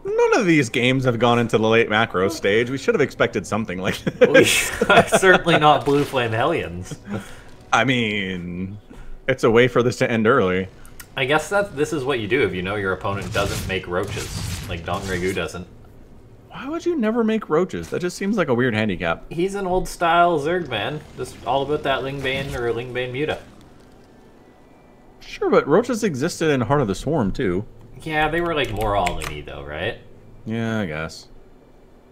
Speaker 2: None of these games have gone into the late macro stage. We should have expected something like this.
Speaker 1: Certainly not Blue Flame Hellions.
Speaker 2: I mean, it's a way for this to end early.
Speaker 1: I guess this is what you do if you know your opponent doesn't make roaches, like DRG doesn't.
Speaker 2: Why would you never make roaches? That just seems like a weird handicap.
Speaker 1: He's an old-style Zerg, man. Just all about that Lingbane or Lingbane Muta.
Speaker 2: Sure, but roaches existed in Heart of the Swarm, too.
Speaker 1: Yeah, they were like more all-in-y though, right?
Speaker 2: Yeah, I guess.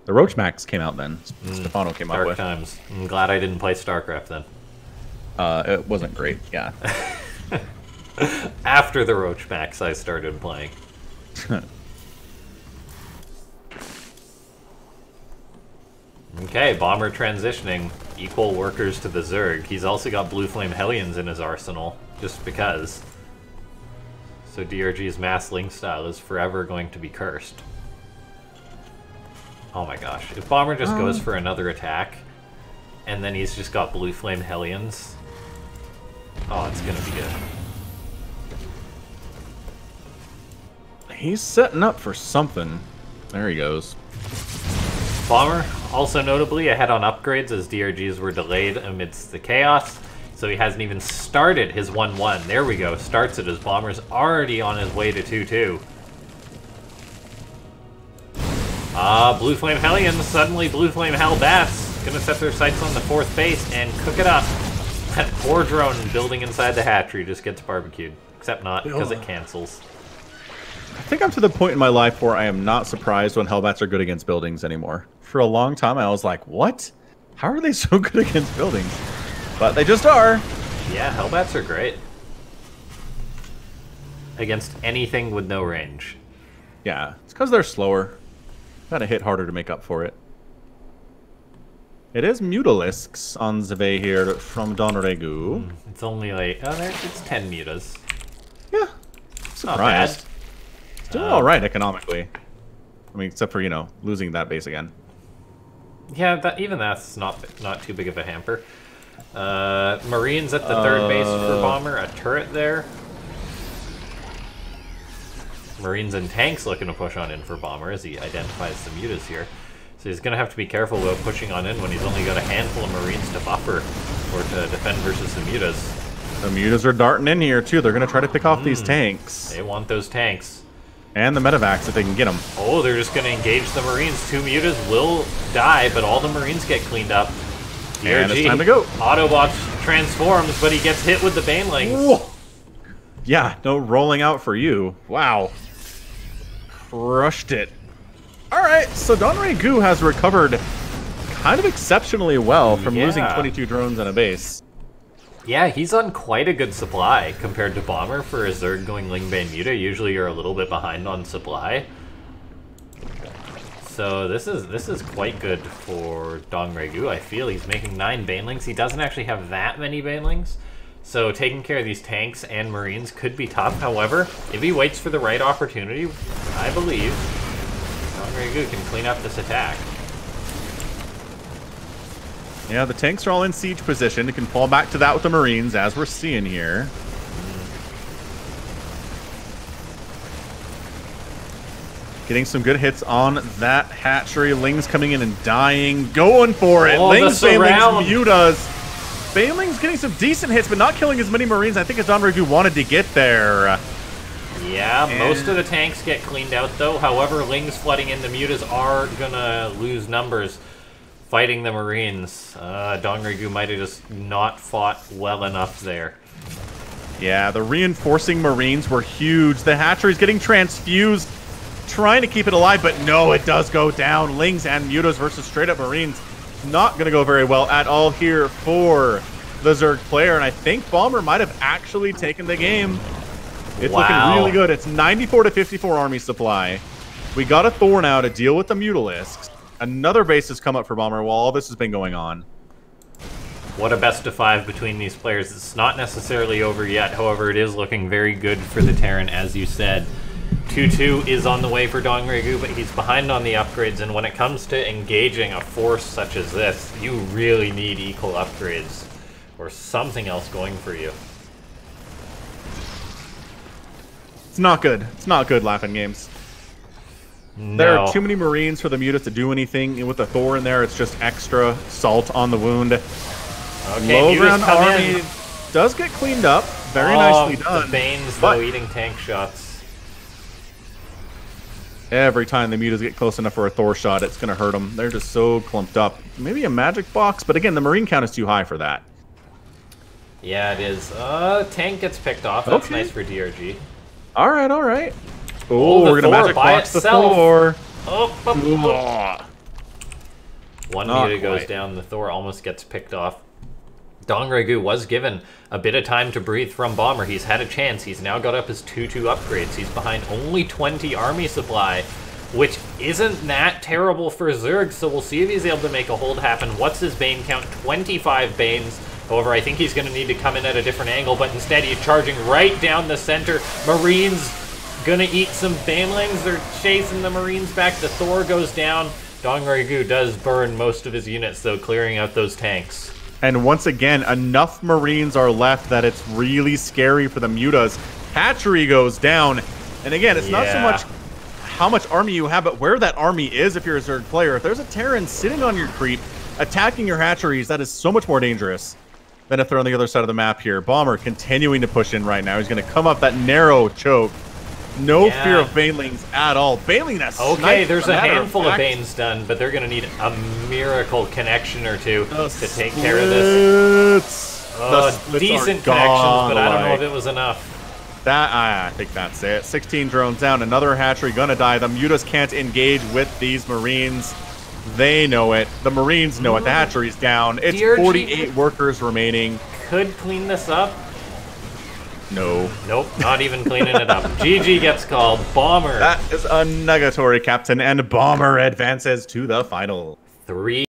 Speaker 2: The Roach Max came out then. Stefano came out with.
Speaker 1: Dark times. I'm glad I didn't play Starcraft then.
Speaker 2: It wasn't great, yeah.
Speaker 1: After the Roach Max, I started playing. Okay, Bomber transitioning. Equal workers to the Zerg. He's also got Blue Flame Hellions in his arsenal, just because. So DRG's mass link style is forever going to be cursed. Oh my gosh. If Bomber just goes for another attack, and then he's just got Blue Flame Hellions, oh, it's gonna be good.
Speaker 2: He's setting up for something. There he goes.
Speaker 1: Bomber, also notably ahead on upgrades as DRGs were delayed amidst the chaos. So he hasn't even started his 1-1. There we go. Starts it as Bomber's already on his way to 2-2. Blue Flame Hellions. Suddenly Blue Flame Hellbats gonna set their sights on the fourth base and cook it up. That poor drone building inside the hatchery just gets barbecued. Except not, because it cancels.
Speaker 2: I think I'm to the point in my life where I am not surprised when Hellbats are good against buildings anymore. For a long time, I was like, what? How are they so good against buildings? But they just are.
Speaker 1: Yeah, Hellbats are great. Against anything with no range.
Speaker 2: Yeah, it's because they're slower. Gotta hit harder to make up for it. It is Mutalisks on the way here from DRG.
Speaker 1: It's only like, it's 10 mutas.
Speaker 2: Yeah, surprised. It's doing alright economically. I mean, except for, you know, losing that base again.
Speaker 1: Yeah, even that's not too big of a hamper. Marines at the third base for Bomber, a turret there. Marines and tanks looking to push on in for Bomber as he identifies the mutas here. So he's going to have to be careful about pushing on in when he's only got a handful of Marines to buffer or to defend versus the mutas.
Speaker 2: The mutas are darting in here too. They're going to try to pick off these tanks.
Speaker 1: They want those tanks.
Speaker 2: And the medevacs if they can get them.
Speaker 1: Oh, they're just going to engage the Marines. 2 mutas will die, but all the Marines get cleaned up. DRG,
Speaker 2: and it's time to go.
Speaker 1: Autobots transforms, but he gets hit with the Banelings.
Speaker 2: Whoa. Yeah, no rolling out for you. Wow. Crushed it. Alright, so DRG has recovered kind of exceptionally well from losing 22 drones and a base.
Speaker 1: Yeah, he's on quite a good supply compared to Bomber for a Zerg going Lingbane Muta. Usually you're a little bit behind on supply. So this is quite good for DRG. I feel he's making 9 Banelings. He doesn't actually have that many Banelings. So taking care of these tanks and Marines could be tough. However, if he waits for the right opportunity, I believe DRG can clean up this attack.
Speaker 2: Yeah, the tanks are all in siege position. It can fall back to that with the Marines, as we're seeing here. Getting some good hits on that hatchery. Lings coming in and dying. Going for it. Lings, Banelings, Mutas. Banelings getting some decent hits, but not killing as many Marines, I think, as DRG wanted to get there.
Speaker 1: Yeah, most of the tanks get cleaned out, though. However, Lings flooding in, the Mutas are gonna lose numbers fighting the Marines. DRG might have just not fought well enough there.
Speaker 2: Yeah, the reinforcing Marines were huge. The hatchery's getting transfused, trying to keep it alive, but no, it does go down. Lings and Mutas versus straight-up Marines. Not going to go very well at all here for the Zerg player, and I think Bomber might have actually taken the game. It's looking really good. It's 94 to 54 army supply. We got a Thor now to deal with the Mutalisks. Another base has come up for Bomber while all this has been going on.
Speaker 1: What a best of 5 between these players. It's not necessarily over yet. However, it is looking very good for the Terran, as you said. 2-2 is on the way for DRG, but he's behind on the upgrades, and when it comes to engaging a force such as this, you really need equal upgrades or something else going for you.
Speaker 2: It's not good. It's not good, LaughNgamez.
Speaker 1: No.
Speaker 2: There are too many Marines for the Mutas to do anything. And with the Thor in there, it's just extra salt on the wound.
Speaker 1: Okay,
Speaker 2: Low ground army
Speaker 1: in.
Speaker 2: does get cleaned up. Very nicely done.
Speaker 1: The Banes,
Speaker 2: but
Speaker 1: though, eating tank shots.
Speaker 2: Every time the Mutas get close enough for a Thor shot, it's going to hurt them. They're just so clumped up. Maybe a magic box, but again, the Marine count is too high for that.
Speaker 1: Yeah, it is. Tank gets picked off. That's nice for DRG.
Speaker 2: All right, all right. Oh, we're going to magic box
Speaker 1: itself.
Speaker 2: the Thor.
Speaker 1: One Muta goes down. The Thor almost gets picked off. DRG was given a bit of time to breathe from Bomber. He's had a chance. He's now got up his 2-2 upgrades. He's behind only 20 army supply, which isn't that terrible for Zerg, so we'll see if he's able to make a hold happen. What's his Bane count? 25 Banes. However, I think he's going to need to come in at a different angle, but instead he's charging right down the center. Marines gonna eat some Banelings. They're chasing the Marines back. The Thor goes down. DRG does burn most of his units, though, clearing out those tanks.
Speaker 2: And once again, enough Marines are left that it's really scary for the Mutas. Hatchery goes down. And again, it's not so much how much army you have, but where that army is if you're a Zerg player. If there's a Terran sitting on your creep, attacking your hatcheries, that is so much more dangerous than if they're on the other side of the map here. Bomber continuing to push in right now. He's going to come up that narrow choke. No fear of Banelings at all. Baneling that
Speaker 1: okay, there's a handful of Banes done, but they're going to need a miracle connection or two to take care of this. Decent connections, but I don't know if it was enough.
Speaker 2: I think that's it. 16 drones down. Another hatchery going to die. The Mutas can't engage with these Marines. They know it. The Marines know it. The hatchery's down. It's DRG 48 workers remaining.
Speaker 1: Could clean this up.
Speaker 2: No.
Speaker 1: Nope, not even cleaning it up. GG gets called. Bomber.
Speaker 2: That is a negatory, Captain, and Bomber advances to the final.
Speaker 1: 3